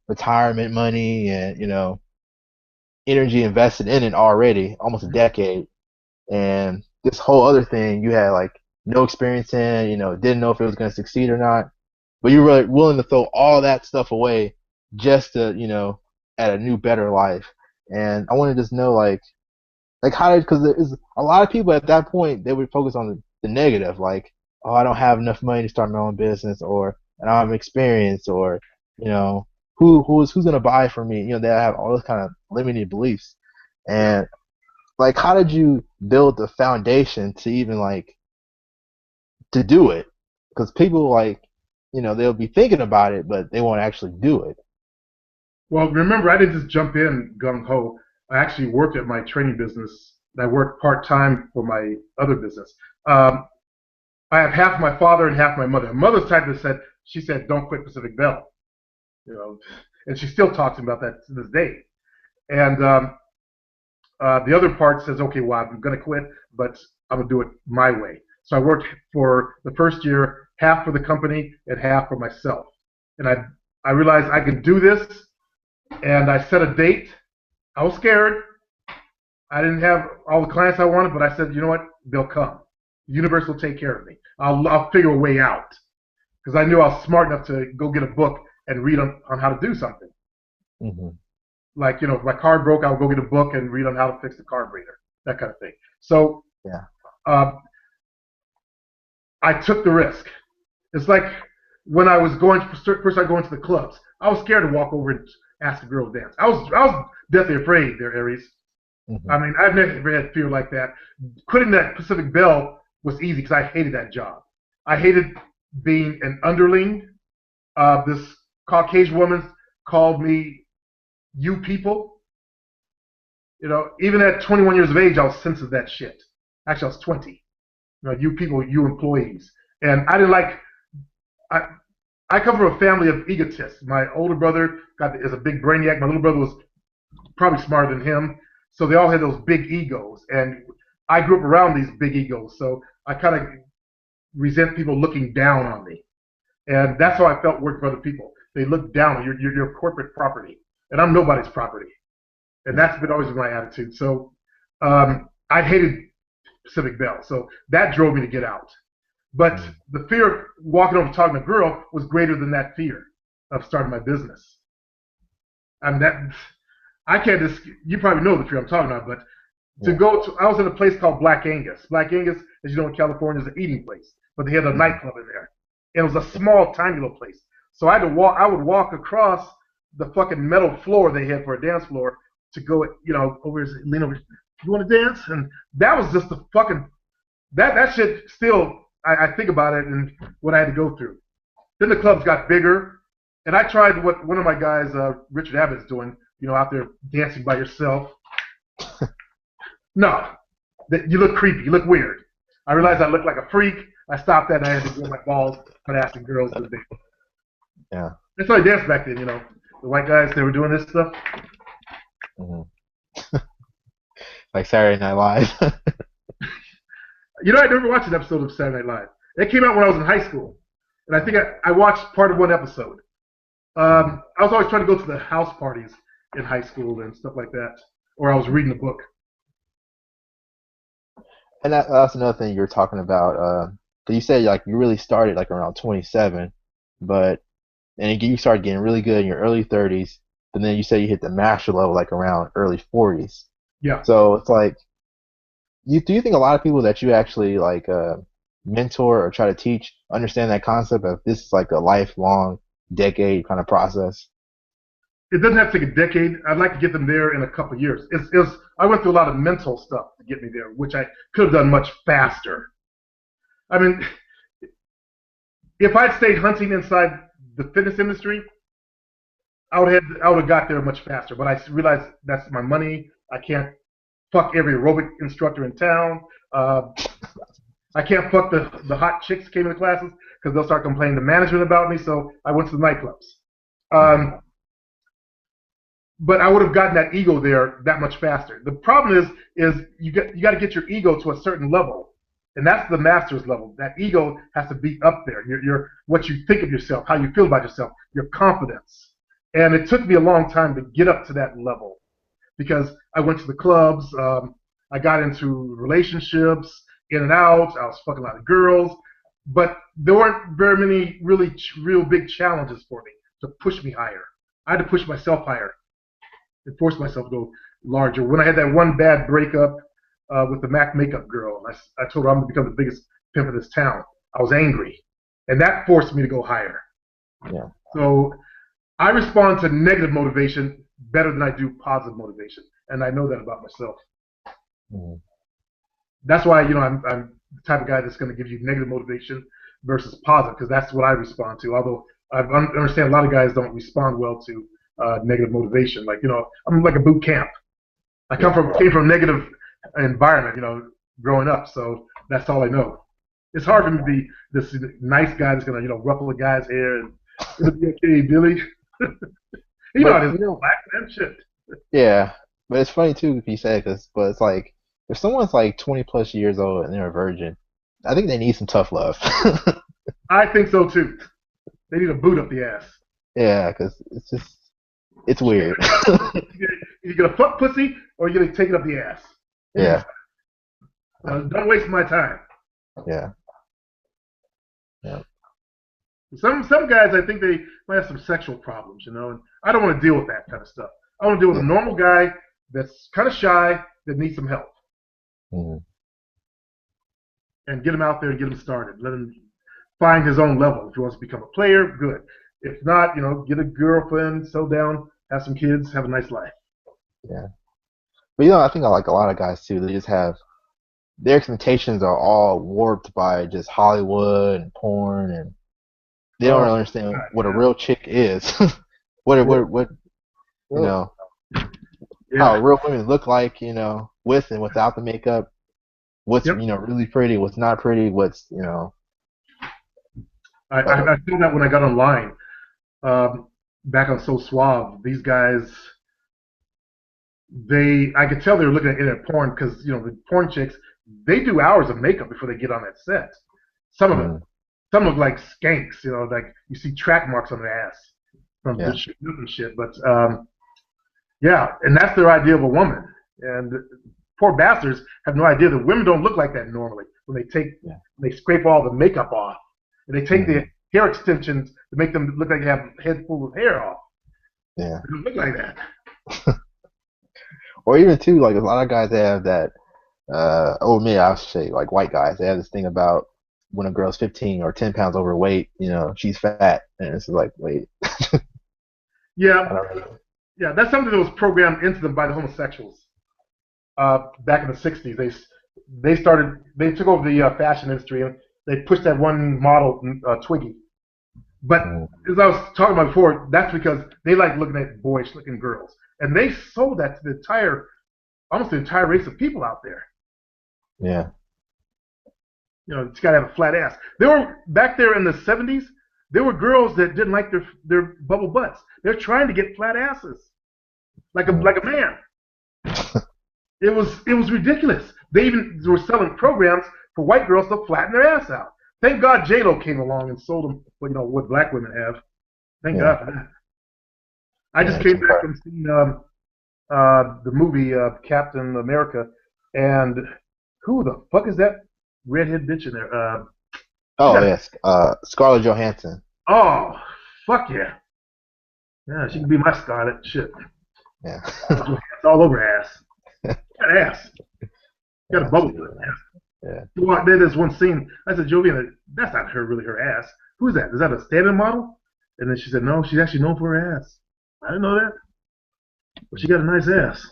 retirement money and energy invested in it already, almost a decade, and this whole other thing you had like no experience in, didn't know if it was going to succeed or not, but you were really willing to throw all that stuff away just to at a new better life. And I want to just know like how did because there's a lot of people at that point they would focus on the negative like oh I don't have enough money to start my own business or I don't have experience or you know who's gonna buy from me they have all those kind of limited beliefs Yeah. and like how did you build the foundation to even like to do it because people like they'll be thinking about it but they won't actually do it. Well, remember, I didn't just jump in gung ho. I actually worked at my training business. I worked part time for my other business. Um, I have half my father and half my mother. My mother's type that said she said, "Don't quit Pacific Bell," you know, and she still talks about that to this day. And the other part says, "Okay, well, I'm going to quit, but I'm going to do it my way." So I worked for the first year half for the company and half for myself, and I realized I could do this, and I set a date. I was scared. I didn't have all the clients I wanted, but I said, you know what? They'll come. The universe will take care of me. I'll figure a way out because I knew I was smart enough to go get a book and read on how to do something. Hmm. Like, if my car broke, I'll go get a book and read on how to fix the carburetor, that kind of thing. So Yeah. uh, I took the risk. It's like when I was going first, I go into the clubs. I was scared to walk over and ask a girl to dance. I was deathly afraid there, Aries. Hmm. I mean, I've never had fear like that. Quitting that Pacific Bell was easy because I hated that job. I hated being an underling. This Caucasian woman called me "you people." Even at 21 years of age, I was sensitive to that shit. Actually, I was 20. You people, you employees, and I didn't like. I I come from a family of egotists. My older brother is a big brainiac. My little brother was probably smarter than him. So they all had those big egos, and I grew up around these big egos. So I kind of resent people looking down on me, and that's how I felt working for other people. They look down on you. You're corporate property. and I'm nobody's property, and that's been always been my attitude. So I hated Pacific Bell, so that drove me to get out. But Mm. the fear of walking over talking to a girl was greater than that fear of starting my business. I mean, that I can't just. You probably know the fear I'm talking about, but to Yeah. go to, I was in a place called Black Angus. Black Angus, as you know, in California, is an eating place, but they had a Mhm. nightclub in there. And it was a small, tiny little place. So I had to walk. I would walk across the fucking metal floor they had for a dance floor to go, over, lean over. You want to dance? And that was just the fucking that shit. Still, I think about it and what I had to go through. Then the clubs got bigger, and I tried what one of my guys, Richard Abbott's doing. Out there dancing by yourself. No, you look creepy. You look weird. I realized I looked like a freak. I stopped that, and I had to grow my balls, start asking girls to dance. Yeah. That's how I danced back then. The white guys, they were doing this stuff. Hmm. Like Saturday Night Live. I never watched an episode of Saturday Night Live. It came out when I was in high school, and I think I watched part of one episode. I was always trying to go to the house parties in high school and stuff like that, or I was reading a book. And that's another thing you were talking about. You said like you really started like around 27, but and again, you started getting really good in your early 30s. But then you said you hit the master level like around early 40s. Yeah, So it's like, do you think a lot of people that you actually like mentor or try to teach understand that concept of this is like a lifelong, decade kind of process? it doesn't have to take a decade. I'd like to get them there in a couple of years. I went through a lot of mental stuff to get me there, which I could have done much faster. I mean, if I'd stayed hunting inside the fitness industry, I would have got there much faster. But I realized that's my money. I can't fuck every aerobic instructor in town. Uh, I can't fuck the hot chicks that came to the classes because they'll start complaining to management about me. So I went to the nightclubs. Hmm. But I would have gotten that ego there that much faster. The problem is you got to get your ego to a certain level, and that's the master's level. That ego has to be up there. Your what you think of yourself, how you feel about yourself, your confidence. And it took me a long time to get up to that level because I went to the clubs. I got into relationships, in and out. I was fucking a lot of girls, but there weren't very many real big challenges for me to push me higher. I had to push myself higher and force myself to go larger. When I had that one bad breakup with the Mac makeup girl, I told her I'm going to become the biggest pimp in this town. I was angry, and that forced me to go higher. Yeah. So I respond to negative motivation better than I do positive motivation, and I know that about myself. Hmm. That's why I'm the type of guy that's going to give you negative motivation versus positive because that's what I respond to. Although I understand a lot of guys don't respond well to negative motivation. Like I'm like a boot camp. I Yeah. came from a negative environment, growing up. So that's all I know. It's hard for me to be this nice guy that's gonna ruffle a guy's hair and it'll be okay, Billy. You know how But it is, black man shit. yeah, but it's funny too if you say it, but it's like if someone's like 20 plus years old and they're a virgin, I think they need some tough love. I think so too. They need a boot up the ass. Yeah, because it's weird. You're gonna fuck pussy or you're gonna take it up the ass. Yeah, Don't waste my time. yeah, yeah, Some guys, I think they might have some sexual problems, and I don't want to deal with that kind of stuff. I want to deal with yeah. a normal guy that's kind of shy that needs some help Hmm. and get him out there and get him started. Let him find his own level. If he wants to become a player, good. If not, get a girlfriend, settle down, have some kids, have a nice life. Yeah. But I think I like a lot of guys too. They just have their expectations are all warped by just Hollywood and porn, and they don't Oh, really understand God, what a yeah. real chick is. What you Oh, know how yeah. real women look like, with and without the makeup. What's Yep. really pretty, what's not pretty, what's I feel that when I got online, back on So Suave, these guys, I could tell they were looking at internet porn because the porn chicks, they do hours of makeup before they get on that set. Some of them, mm, some look like skanks, like you see track marks on their ass from yeah, shooting and shit. But Yeah, and that's their idea of a woman. And poor bastards have no idea that women don't look like that normally. Yeah. When they scrape all the makeup off, and they take Hmm. the hair extensions to make them look like they have a head full of hair off. Yeah. They don't look like that. Or even too, like a lot of guys have that. Or me, I'll say like white guys. They have this thing about when a girl's 15 or 10 pounds overweight, she's fat, and it's like, wait, I Yeah, don't know. yeah, that's something that was programmed into them by the homosexuals. Back in the '60s, they took over the fashion industry and they pushed that one model, Twiggy. But Mm, as I was talking about before, that's because they like looking at boyish looking girls, and they sold that to almost the entire race of people out there. yeah, It's got to have a flat ass. There were back there in the '70s. There were girls that didn't like their bubble butts. They're trying to get flat asses, mm, like a man. It was ridiculous. They even were selling programs for white girls to flatten their ass out. Thank God J-Lo came along and sold them what black women have. Thank yeah, God for that. I just yeah. came Kim back Carter. from seeing the movie Captain America, and who the fuck is that redhead bitch in there? She Oh got yes, Scarlett Johansson. oh fuck yeah, yeah, she can be my Scarlet shit. Yeah, It's all over her ass. She got ass. She got yeah, a bubble she's foot. really nice. Yeah, Well, there's one scene. I said, Jovina, that's not really her ass. Who's that? Is that a stand-in model? And then she said, no, she's actually known for her ass. I didn't know that, but she got a nice ass.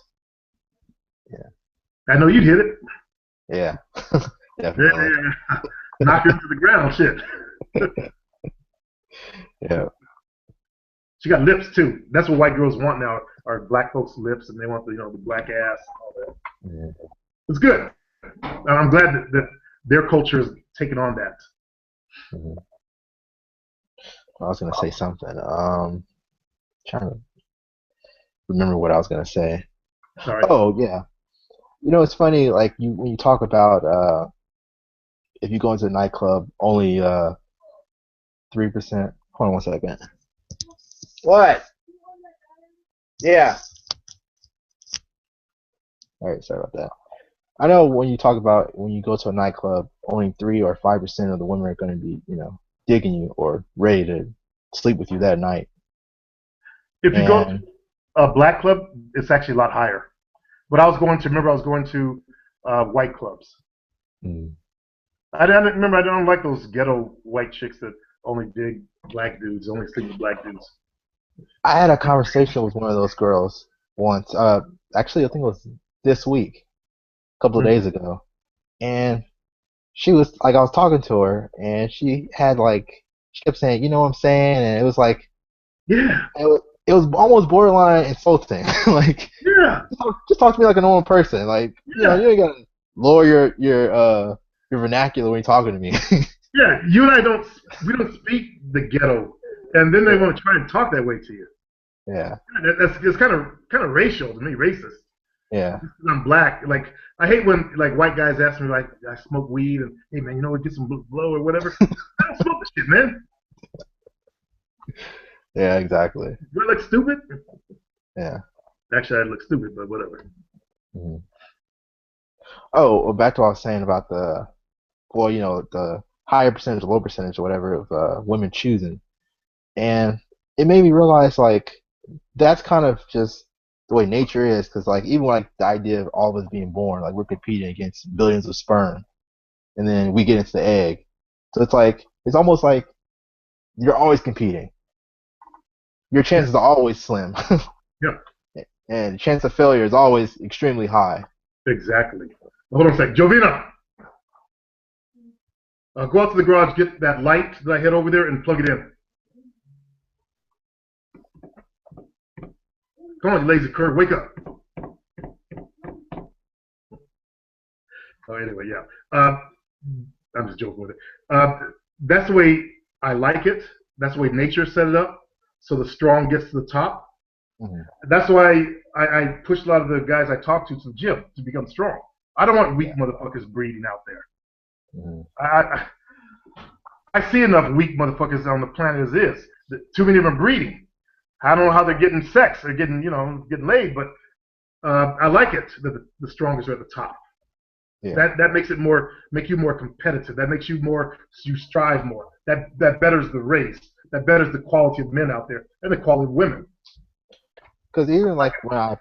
yeah, I know you'd hit it. yeah, definitely. Yeah, knock her into the ground. Shit. Yeah, She got lips too. That's what white girls want now. Are black folks' lips, and they want the black ass. All that. yeah. It's good. I'm glad that their culture is taking on that. Mhm. I was gonna say something. Trying to remember what I was gonna say. It's all right. Oh yeah, it's funny. Like when you talk about if you go into a nightclub, only 3%. Hold on one second. What? Yeah. All right, sorry about that. I know when you talk about when you go to a nightclub, only 3 or 5% of the women are going to be, digging you or ready to sleep with you that night. If you go to And a black club, it's actually a lot higher. But I was going to white clubs. mm, I don't remember. I don't like those ghetto white chicks that only dig black dudes, only sleep with black dudes. I had a conversation with one of those girls once. Actually, I think it was this week, a couple of Mhm. days ago, and she was like, I was talking to her, and she kept saying, you know what I'm saying, and it was like, Yeah, it was almost borderline insulting. Like, yeah, just talk to me like a normal person. Like, yeah, you ain't gotta lower your vernacular when you're talking to me. yeah. You and I don't speak the ghetto, and then they Yeah, want to try and talk that way to you. yeah, That's it's kind of racial to me, racist. yeah, 'Cause I'm black. Like I hate when like white guys ask me like I smoke weed and hey man, get some blow or whatever. I don't smoke the shit, man. yeah, exactly. Do I look stupid? Yeah. Actually, I look stupid, but whatever. Mhm. Oh, well, back to what I was saying about the higher percentage, low percentage, or whatever of women choosing, and it made me realize like that's kind of just the way nature is, because like even like the idea of all of us being born, like we're competing against billions of sperm, and then we get into the egg, so it's almost like you're always competing. Your Yeah, chances are always slim, yeah, and the chance of failure is always extremely high. exactly. Hold on a sec, Jovina. Go out to the garage, get that light that I had over there, and plug it in. Come on, you lazy cur, wake up. Oh, anyway, yeah. I'm just joking with it. That's the way I like it. That's the way nature set it up. So the strong gets to the top. Mhm. That's why I push a lot of the guys I talk to the gym to become strong. I don't want weak Yeah. motherfuckers breeding out there. Mhm. I, I see enough weak motherfuckers on the planet as is. Too many of them breeding. I don't know how they're getting sex. They're getting, getting laid, but I like it that the strongest are at the top. Yeah. That makes it make you more competitive. That makes you strive more. That betters the race. That betters the quality of men out there and the quality of women. Because even like when I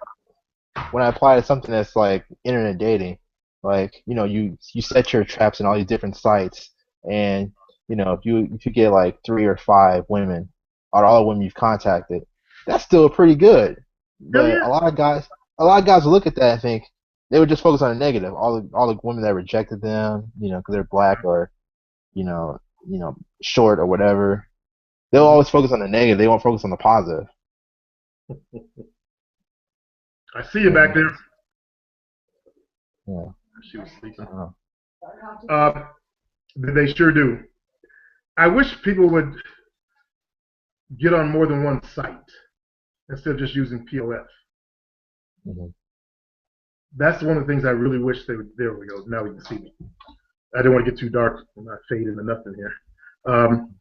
apply to something that's like internet dating, like you set your traps in all these different sites, and if you get like 3 or 5 women out of all the women you've contacted, that's still pretty good. Hell But yeah. a lot of guys will look at that and think they would just focus on the negative. All the women that rejected them, because they're black or you know short or whatever. They'll Mhm. always focus on the negative. They won't focus on the positive. I see you back there. Yeah. She was sleeping. Uh, Uh, they sure do. I wish people would get on more than one site instead of just using POF. mhm. That's one of the things I really wish they would. There we go. Now we can see me. I didn't want to get too dark. I'm not fade into nothing here. Um,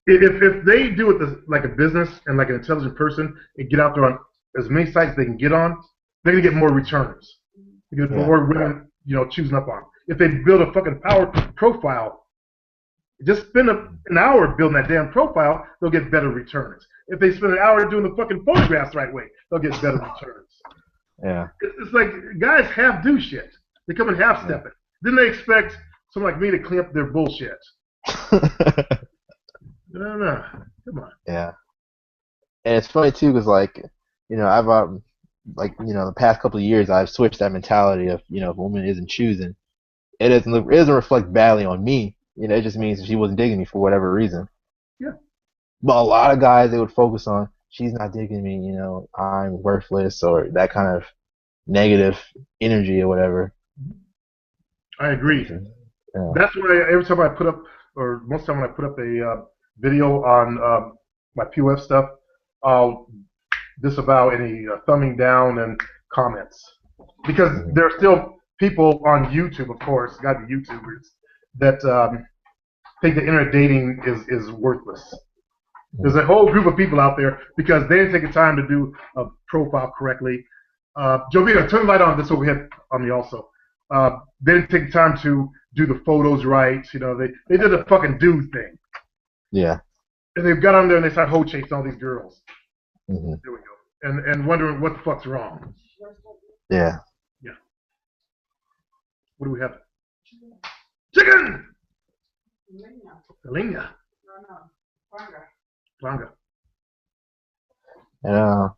if they do it like a business and like an intelligent person and get out there on as many sites they can get on, they're gonna get more returns. They get Yeah. more women, choosing up on. If they build a fucking power profile, just spend an hour building that damn profile, they'll get better returns. If they spend an hour doing the fucking photographs the right way, they'll get better returns. Yeah. It's like guys half do shit. They come in half Yeah. stepping. Then they expect someone like me to clean up their bullshit. No. Come on. Yeah. And it's funny too, because like, I've the past couple of years, I've switched that mentality of, if a woman isn't choosing, it doesn't reflect badly on me. It just means she wasn't digging me for whatever reason. Yeah. But a lot of guys, they would focus on she's not digging me, I'm worthless, or that kind of negative energy or whatever. I agree. Yeah. That's why every time I put up, or most time when I put up a video on my POF stuff, I'll disavow any thumbing down and comments because Mhm. there are still people on YouTube, of course, got to be YouTubers that think that internet dating is worthless. There's Mhm. a whole group of people out there because they didn't take the time to do a profile correctly. Jovita, turn the light on this overhead on me also. They didn't take the time to do the photos right. They did a fucking dude thing. Yeah. And they got on there and they started hoe chasing all these girls. Mhm. There we go. And wondering what the fuck's wrong. Yeah. Yeah. What do we have? Chicken! Linga. Flanga. And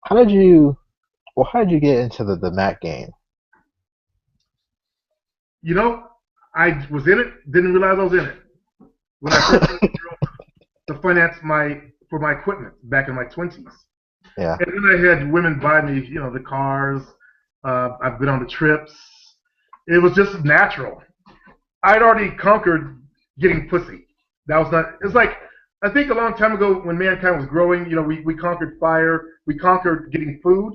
how did you how did you get into the Mac game? You know, I was in it, didn't realize I was in it. When I first met the girl to finance for my equipment back in my 20s. Yeah. And then I had women buy me, the cars. I've been on the trips. It was just natural. I'd already conquered getting pussy. That was not. It's like I think a long time ago when mankind was growing. We conquered fire. We conquered getting food.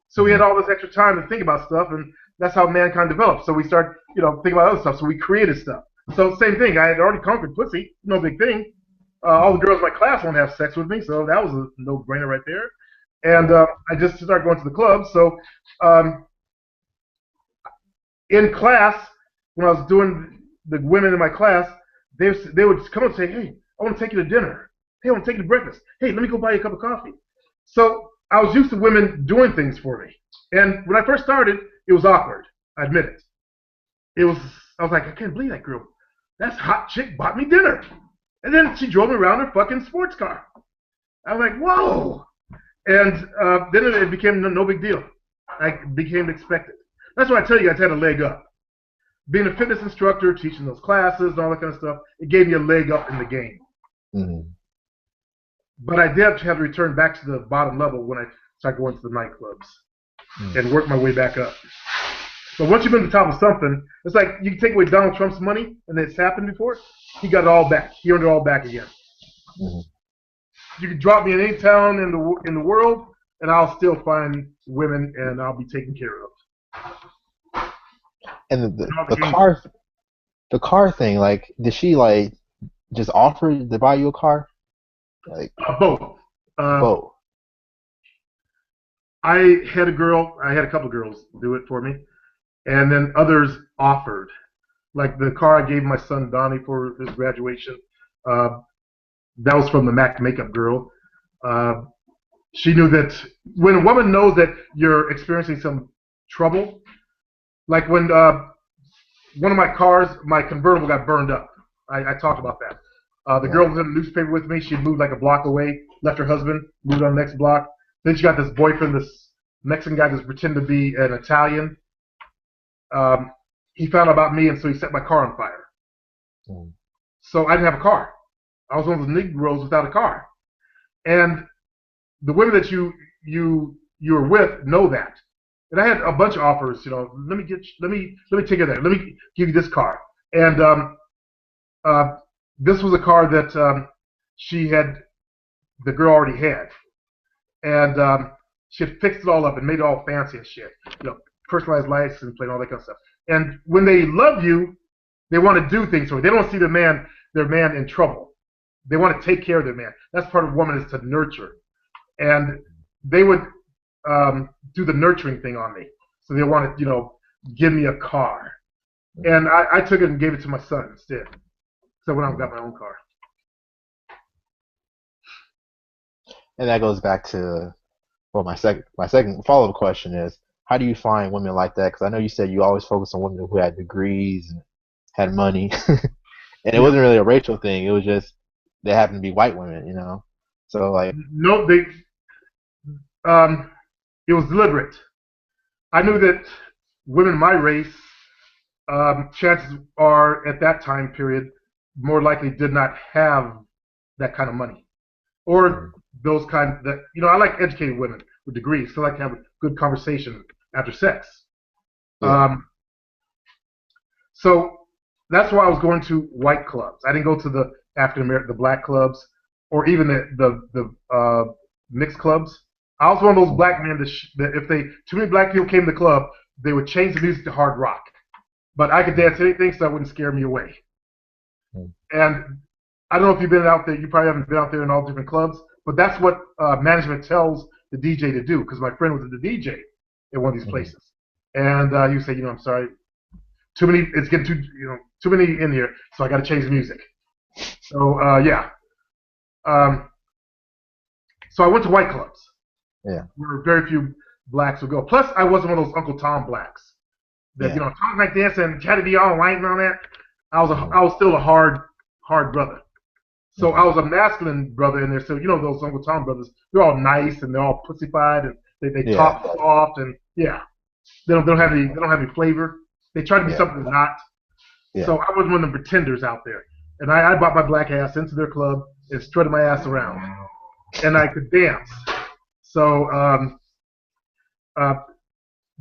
So we had Mhm. all this extra time to think about stuff, and that's how mankind developed. So we started, thinking about other stuff. So we created stuff. So same thing. I had already conquered pussy. No big thing. All the Mhm. girls in my class won't have sex with me, so that was a no-brainer right there. And Yeah. I just started going to the club. So um, in class, when I was doing the women in my class, they would come and say, "Hey, I want to take you to dinner. Hey, I want to take you to breakfast. Hey, let me go buy you a cup of coffee." So I was used to women doing things for me. And when I first started, it was awkward. I admit it. It was. I was like, I can't believe that girl. That hot chick bought me dinner. And then she drove me around her fucking sports car. I was like, whoa. And then it became no big deal. I became expected. That's why I tell you guys I had a leg up. Being a fitness instructor, teaching those classes and all that kind of stuff, it gave me a leg up in the game. Mhm. But I did have to return back to the bottom level when I started going to the nightclubs Mhm. and work my way back up. But once you've been to the top of something, it's like you can take away Donald Trump's money, and it's happened before. He got it all back. He earned it all back again. Mhm. You can drop me in any town in the world, and I'll still find women, and I'll be taken care of. And You know, the car thing, like, did she like just offer to buy you a car? Like Both. Uh, both. I had a couple of girls do it for me, and then others offered. Like the car I gave my son Donnie for his graduation, uh, that was from the Mac makeup girl. Uh, she knew that when a woman knows that you're experiencing some trouble, like when one of my cars, my convertible got burned up. I talked about that. The Yeah. girl was in the newspaper with me. She moved like a block away, left her husband, moved on the next block. Then she got this boyfriend, this Mexican guy that's pretending to be an Italian. Um, he found out about me, and so he set my car on fire. Mm. So I didn't have a car. I was one of those Negroes without a car. And the women that you were with know that. And I had a bunch of offers. Let me take you there. Let me give you this car. And uh, this was a car that the girl already had, and she had fixed it all up and made it all fancy and shit. Personalized license plate, all that kind of stuff. And when they love you, they want to do things for you. They don't see their man in trouble. They want to take care of their man. That's part of woman is to nurture, and they would do the nurturing thing on me. So they wanted, give me a car, and I took it and gave it to my son instead. So when I got my own car. And that goes back to well, my second follow up question is, how do you find women like that? Because I know you said you always focus on women who had degrees and had money, and it Yeah. wasn't really a racial thing. It was just they happened to be white women, you know. So like, No, um, it was deliberate. I knew that women my race, chances are at that time period, more likely did not have that kind of money or mm, those kind that I like educated women with degrees, so I like to have a good conversation after sex. yeah, Um, so that's why I was going to white clubs. I didn't go to the African American, the black clubs, or even the mixed clubs. I was one of those mm, black men that if too many black people came to the club, they would change the music to hard rock. But I could mm, dance anything, so that wouldn't scare me away. mm, And I don't know if you've been out there. You probably haven't been out there in all different clubs, but that's what management tells the DJ to do. Because my friend was the DJ at one of these mm. places, and you say, I'm sorry, too many. It's getting too many in here, so I got to change the music. So yeah. Um, so I went to white clubs Yeah. where very few blacks would go. Plus, I wasn't one of those Uncle Tom blacks that Yeah. talk like this and try to be all white and all that. Mm, I was still a hard brother. So I mm, was a masculine brother in there. So those Uncle Tom brothers, they're all nice and they're all pussified and they yeah. talk soft and yeah, they don't have any flavor. They try to be Yeah. something they're not. Yeah. So I was one of the pretenders out there, and I brought my black ass into their club and strutted my ass around, and I could dance. So uh,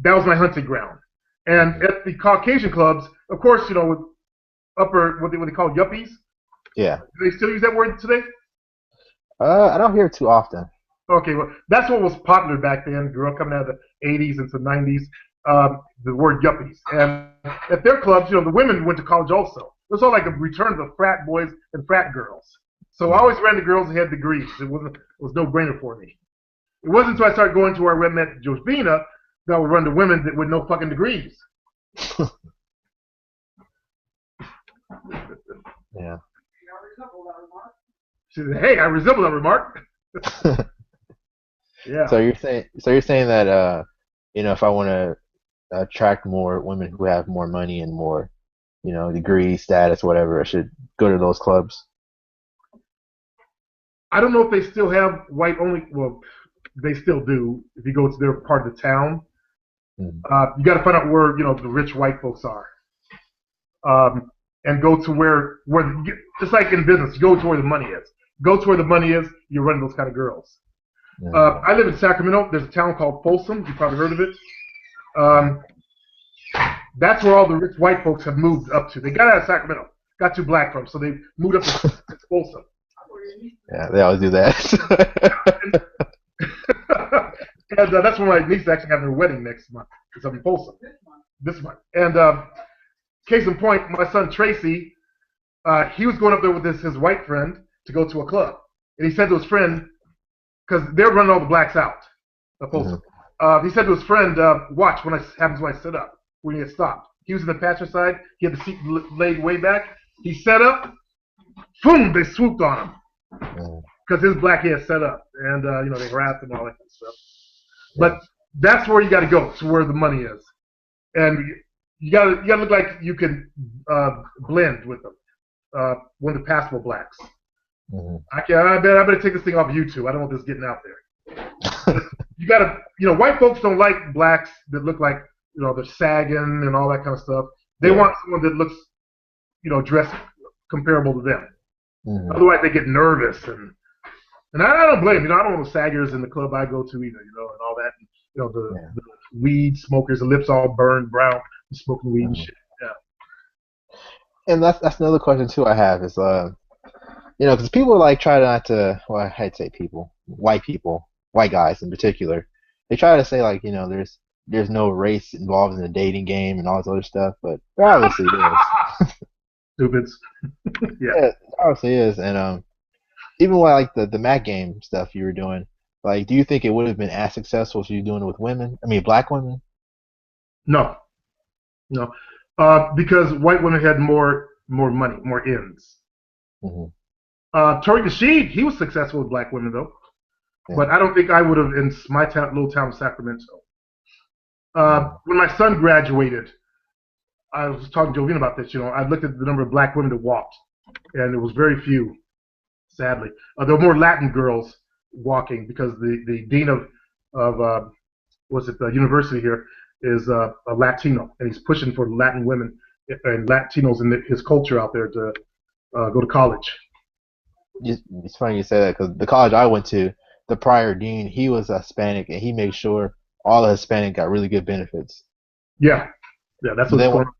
that was my hunting ground. And Mm, at the Caucasian clubs, of course, with upper what they call yuppies. yeah. Do they still use that word today? I don't hear it too often. Okay, well, that's what was popular back then. Grew up coming out of the '80s into the '90s. The word yuppies, and at their clubs, the women went to college also. It was all like a return of the frat boys and frat girls. So I Mm, always ran the girls that had degrees. It was no brainer for me. It wasn't until I started going to where I met Josefina that I would run the women with no fucking degrees. yeah. She said, "Hey, I resemble that remark." Yeah. So you're saying that if I want to attract more women who have more money and more, degree, status, whatever, I should go to those clubs. I don't know if they still have white only. Well, they still do. If you go to their part of the town, Mm, you got to find out where the rich white folks are, and go to where just like in business, you go to where the money is. Go to where the money is. You're running those kind of girls. yeah. I live in Sacramento. There's a town called Folsom. You probably heard of it. Um, that's where all the rich white folks have moved up to. They got out of Sacramento, got too black from, so they moved up to Folsom. Yeah, they always do that. And that's where my niece is actually having her wedding next month. It's up in Folsom this month. And case in point, my son Tracy, he was going up there with his white friend to go to a club. and he said to his friend, because they're running all the blacks out, the Hmm. Folsom. He said to his friend, "Watch when I happens when I sit up when he gets stopped." He was in the passenger side. He had the seat laid way back. He set up. Boom! They swooped on him Hmm. because his black hair set up, and they harassed him and all that kind of stuff. Yeah. But that's where you got to go. To where the money is, and you got to look like you can blend with them. One of the passable blacks. Hmm. I better take this thing off YouTube. I don't want this getting out there. You gotta, white folks don't like blacks that look like, they're sagging and all that kind of stuff. They Yeah. want someone that looks, dressed comparable to them. Hmm. Otherwise, they get nervous and I don't blame them. I don't want the saggers in the club I go to either, and all that. Yeah. The weed smokers, the lips all burned brown, smoking weed and Hmm. shit. Yeah. And that's another question too I have is because people like try not to, well, I'd say people, white guys in particular, they try to say like, there's no race involved in the dating game and all this other stuff, but there obviously is. Stupids. Yeah. Yeah, there obviously is. And even with like the Mac game stuff you were doing, like, do you think it would have been as successful if you were doing it with women? I mean, black women? No. No. Because white women had more money, more ends. Hmm. Tariq Nasheed, he was successful with black women though, Yeah. but I don't think I would have in my little town of Sacramento. Hmm. When my son graduated, I was talking to Jovine about this. I looked at the number of black women that walked, and it was very few, sadly. There were more Latin girls walking because the dean of was it the university here is a Latino, and he's pushing for Latin women and Latinos in his culture out there to go to college. It's funny you say that because the college I went to, the prior dean, he was Hispanic and he made sure all the Hispanic got really good benefits. Yeah, yeah, that's But what's then going on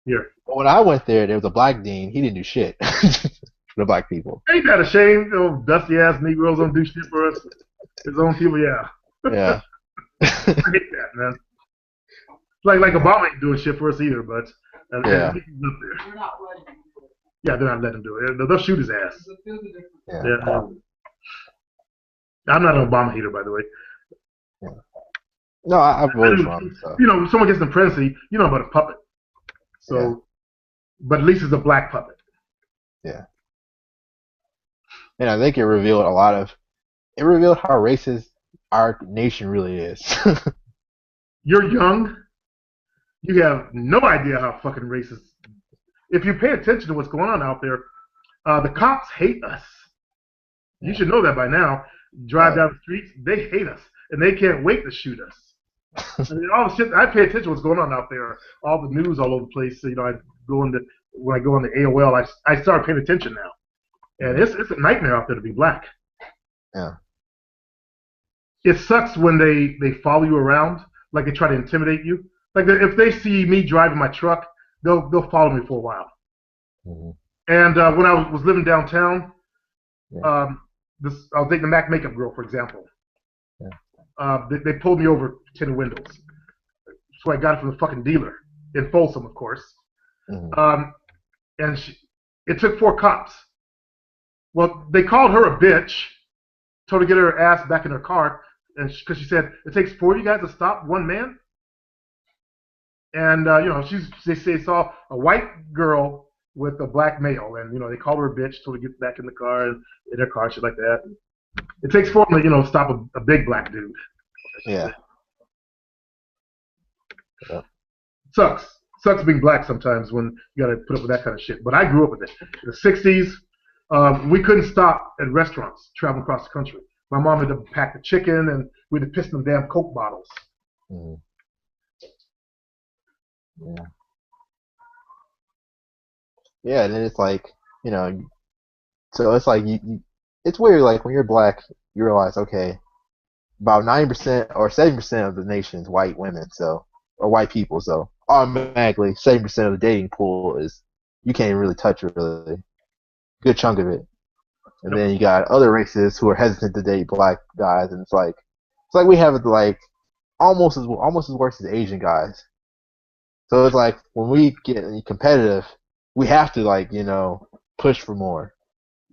here. when I went there was a black dean. He didn't do shit for the black people. Ain't that a shame? Dusty ass Negroes don't do shit for us. His own people, yeah. Yeah. I hate that, man. Like Obama ain't doing shit for us either, but at Yeah. least he's up there. Yeah, they're not letting him do it. They'll shoot his ass. Yeah. Yeah. I'm not an Obama hater, by the way. Yeah. No, I voted for him. So If someone gets the presidency, about a puppet. yeah. So, but at least it's a black puppet. Yeah. And I think it revealed how racist our nation really is. You're young. You have no idea how fucking racist. If you pay attention to what's going on out there, the cops hate us. You Yeah. should know that by now. Drive Uh, down the streets, they hate us, and they can't wait to shoot us. I mean, all the shit. I pay attention to what's going on out there. All the news all over the place. So, when I go on the AOL, I start paying attention now, and it's a nightmare out there to be black. yeah. It sucks when they follow you around, like they try to intimidate you. Like if they see me driving my truck, they'll follow me for a while. Hmm. And when I was living downtown, Yeah. I was dating the Mac makeup girl, for example. Yeah. They pulled me over tinted windows. So I got it from the fucking dealer in Folsom, of course. Hmm. And it took 4 cops. Well, they called her a bitch, told her to get her ass back in her car, and because she said it takes 4 of you guys to stop one man. And they say saw a white girl with a black male, and they called her a bitch, told her to get back in the car and in her car, shit like that. It takes 4 of them to stop a big black dude. Yeah. Yeah. Sucks being black sometimes when you got to put up with that kind of shit. But I grew up with it. In the '60s, we couldn't stop at restaurants traveling across the country. My mom had to pack the chicken, and we had to piss in the damn Coke bottles. Hmm. Yeah. Yeah. And then it's like, you know, so it's like it's weird. Like when you're black, you realize, okay, about 90% or 70% of the nation is white women, so or white people. So automatically, 70% of the dating pool is you can't even really touch it, really good chunk of it. And Yep. then you got other races who are hesitant to date black guys, and it's like we have it like almost as worse as Asian guys. So it's like when we get competitive, we have to push for more.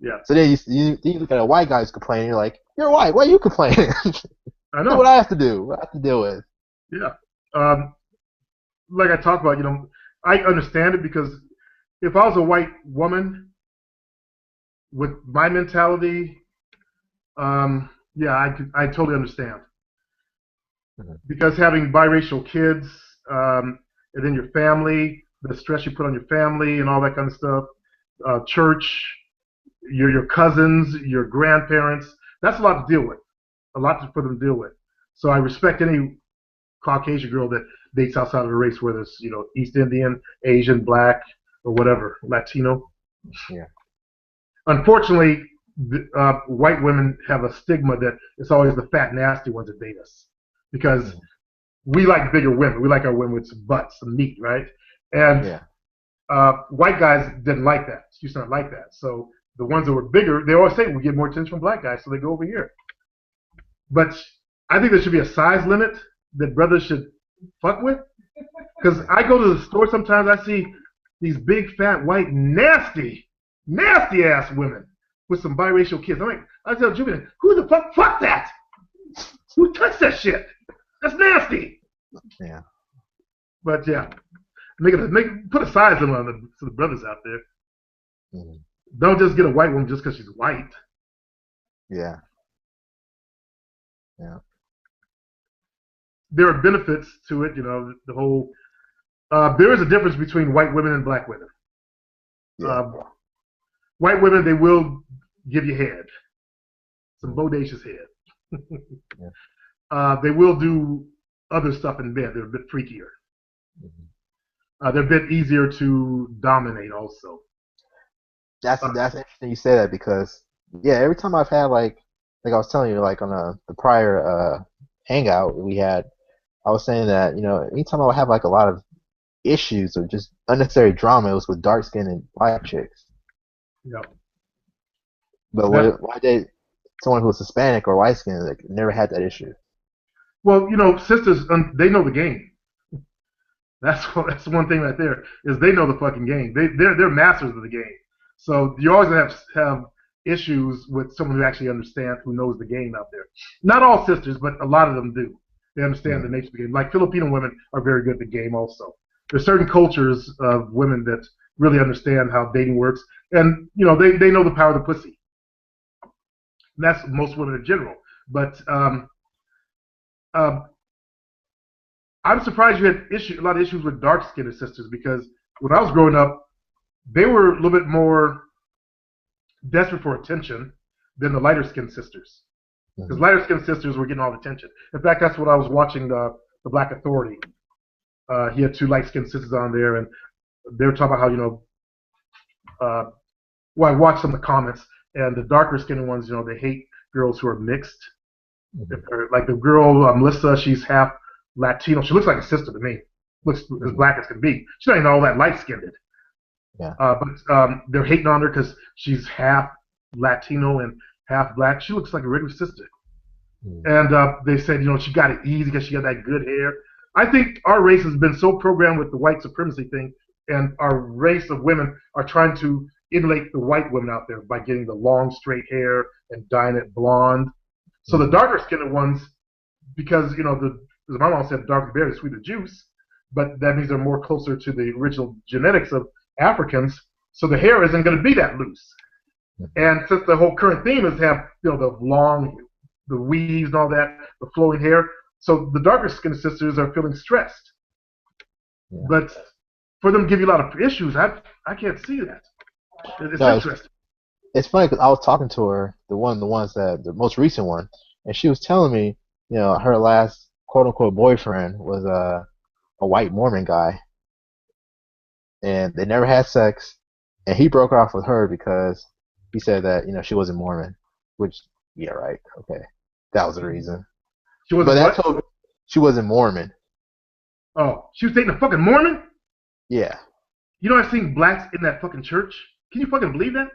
Yeah, So then you look at a white guy who's complaining. You're like, you're white. Why are you complaining? I Look what know. I have to do. What I have to deal with. Yeah. Um, like I talked about, I understand it because if I was a white woman with my mentality, yeah, I totally understand. Mm-hmm. Because having biracial kids, and then your family, the stress you put on your family and all that kind of stuff, church, your cousins, your grandparents, that's a lot to deal with, a lot for them to deal with. So I respect any Caucasian girl that dates outside of the race, whether it's East Indian, Asian, Black, or whatever, Latino. Yeah. Unfortunately, white women have a stigma that it's always the fat, nasty ones that date us because Mm-hmm. we like bigger women. We like our women with some butts, some meat, right? And Yeah. white guys didn't like that. Used to not like that. So the ones that were bigger, they always say we get more attention from black guys, so they go over here. But I think there should be a size limit that brothers should fuck with. Because Yeah. I go to the store sometimes, I see these big, fat, white, nasty, nasty ass women with some biracial kids. I tell Julian, who the fuck that? Who touched that shit? That's nasty. Yeah. But yeah, put a size limit on the brothers out there. Mm-hmm. Don't just get a white woman just because she's white. Yeah. Yeah. There are benefits to it, the whole. There is a difference between white women and black women. Yeah. Uh, White women, they will give you head, some Mm-hmm. bodacious head. Yeah. They will do other stuff in bed. They're a bit freakier. Mm-hmm. They're a bit easier to dominate also. That's interesting you say that because yeah, every time I've had like I was telling you like on the prior hangout we had, I was saying that anytime I would have like a lot of issues or just unnecessary drama, it was with dark skinned and white chicks. Yeah. But That why did someone who was Hispanic or white skinned like never had that issue? well, sisters, they know the game. That's one thing right there is they know the fucking game. They're masters of the game. So you always have issues with someone who actually understands, who knows the game out there. Not all sisters, but a lot of them do. They understand the Mm-hmm. nature of the game. Like Filipino women are very good at the game also. There's certain cultures of women that really understand how dating works, and they know the power of the pussy. And that's most women in general. But uh, I'm surprised you had a lot of issues with dark skinned sisters because when I was growing up, they were a little bit more desperate for attention than the lighter skinned sisters. Because Mm-hmm. lighter skinned sisters were getting all the attention. In fact, that's what I was watching the Black Authority. He had two light skinned sisters on there, and they were talking about how uh, well, I watched some of the comments, and the darker skinned ones, they hate girls who are mixed. If Mm-hmm. like the girl Melissa, she's half Latino. She looks like a sister to me. Looks as Mm-hmm. black as can be. She's not even all that light skinned. Yeah. But they're hating on her because she's half Latino and half black. She looks like a regular sister. Mm-hmm. And they said, she got it easy because she got that good hair. I think our race has been so programmed with the white supremacy thing, and our race of women are trying to emulate the white women out there by getting the long, straight hair and dyeing it blonde. So the Mm-hmm. darker skinned ones, because as my mom said, darker berry, sweeter juice, but that means they're more closer to the original genetics of Africans, so the hair isn't going to be that loose. And since the whole current theme is to have the long, the weaves and all that, the flowing hair, so the darker skinned sisters are feeling stressed. Yeah. But for them to give you a lot of issues, I can't see that. It's No, interesting. it's funny because I was talking to her, the most recent one, and she was telling me, her last quote unquote boyfriend was a white Mormon guy, and they never had sex, and he broke off with her because he said that she wasn't Mormon, which yeah, right, okay, that was the reason. She But wasn't that what? told she wasn't Mormon. Oh, she was dating a fucking Mormon? Yeah, I've seen blacks in that fucking church. Can you fucking believe that?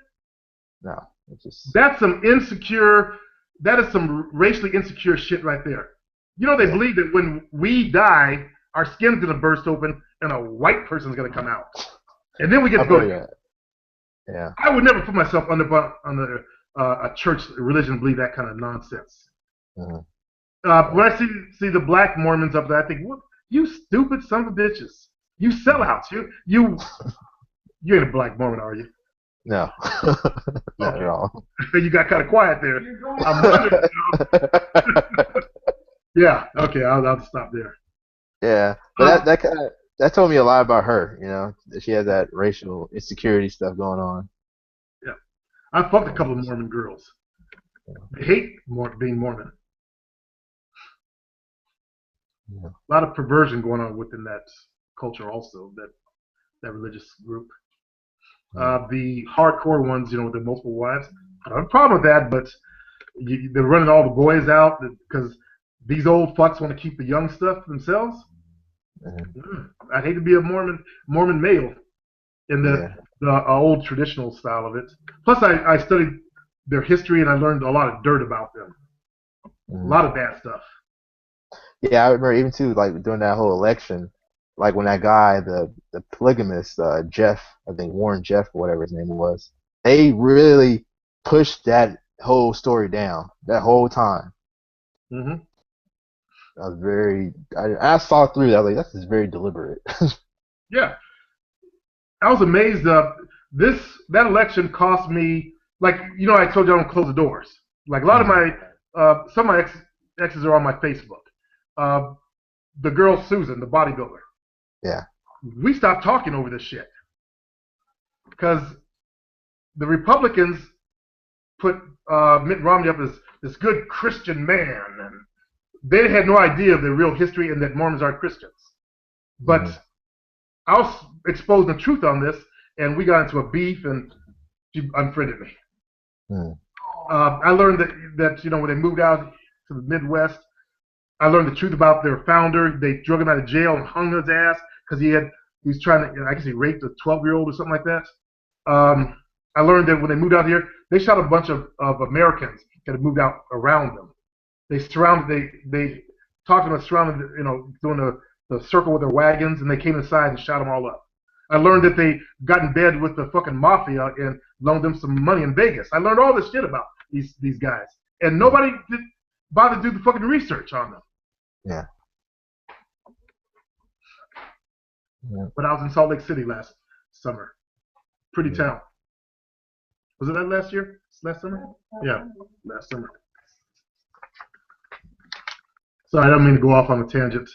no, it's just That's some insecure. That is some racially insecure shit right there. They yeah, believe that when we die, our skin's gonna burst open and a white person's gonna come out, and then we get to I've go heard to. that. Yeah. I would never put myself under a church religion to believe that kind of nonsense. Mhm. When I see the black Mormons up there, I think, what, you stupid son of bitches, you sellouts, you ain't a black Mormon, are you? No, not at Okay, all. you got kind of quiet there. I'm wondering. Yeah, okay, I'll stop there. Yeah, but Um, that told me a lot about her. That she has that racial insecurity stuff going on. yeah, I fucked a couple of Um, Mormon girls. They hate being Mormon. yeah. A lot of perversion going on within that culture, also that religious group. Yeah. The hardcore ones, with the multiple wives, I don't have a problem with that, but they're running all the boys out because these old fucks want to keep the young stuff themselves. Mhm. I'd hate to be a Mormon male in the Yeah. old traditional style of it. Plus, I studied their history and I learned a lot of dirt about them. A Mhm. lot of bad stuff. Yeah, I remember even too, like during that whole election, like when that guy, the polygamist, Jeff, I think Warren Jeff or whatever his name was, they really pushed that whole story down that whole time. Hmm. I saw through that. I was like, this is very deliberate. Yeah, I was amazed. This that election cost me, like, I told you I don't close the doors. Like a lot of Mhm. my some of my exes are on my Facebook. Uh, the girl Susan, the bodybuilder, Yeah. we stopped talking over this shit because the Republicans put Mitt Romney up as this good Christian man, and they had no idea of the real history and that Mormons are Christians. But Mhm. I was exposing the truth on this, and we got into a beef, and she unfriended me. Mhm. I learned that when they moved out to the Midwest, I learned the truth about their founder. They drug him out of jail and hung his ass because he was trying to, I guess he raped a 12-year-old or something like that. Um, I learned that when they moved out here, they shot a bunch of Americans that had moved out around them. They talked to them, surrounded, doing the circle with their wagons, and they came inside and shot them all up. I learned that they got in bed with the fucking mafia and loaned them some money in Vegas. I learned all this shit about these guys, and Mhm. nobody did bother to do the fucking research on them. Yeah. Yeah. But I was in Salt Lake City last summer. Pretty Yeah. town. Was it that last year? Last summer? Yeah, last summer. Sorry, I don't mean to go off on a tangent.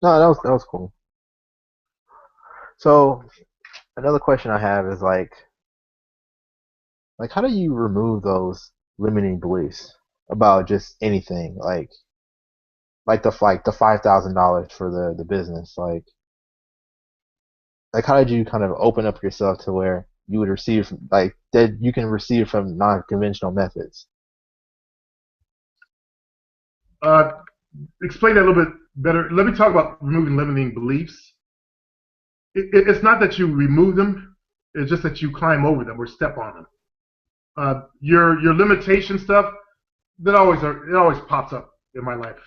No, that was cool. So another question I have is like how do you remove those limiting beliefs about just anything? Like the $5,000 for the business. Like how did you kind of open up yourself to where you would receive like that you can receive from non-conventional methods? Uh, Explain that a little bit better. Let me talk about removing limiting beliefs. It's not that you remove them; it's just that you climb over them or step on them. Your limitation stuff it always pops up in my life,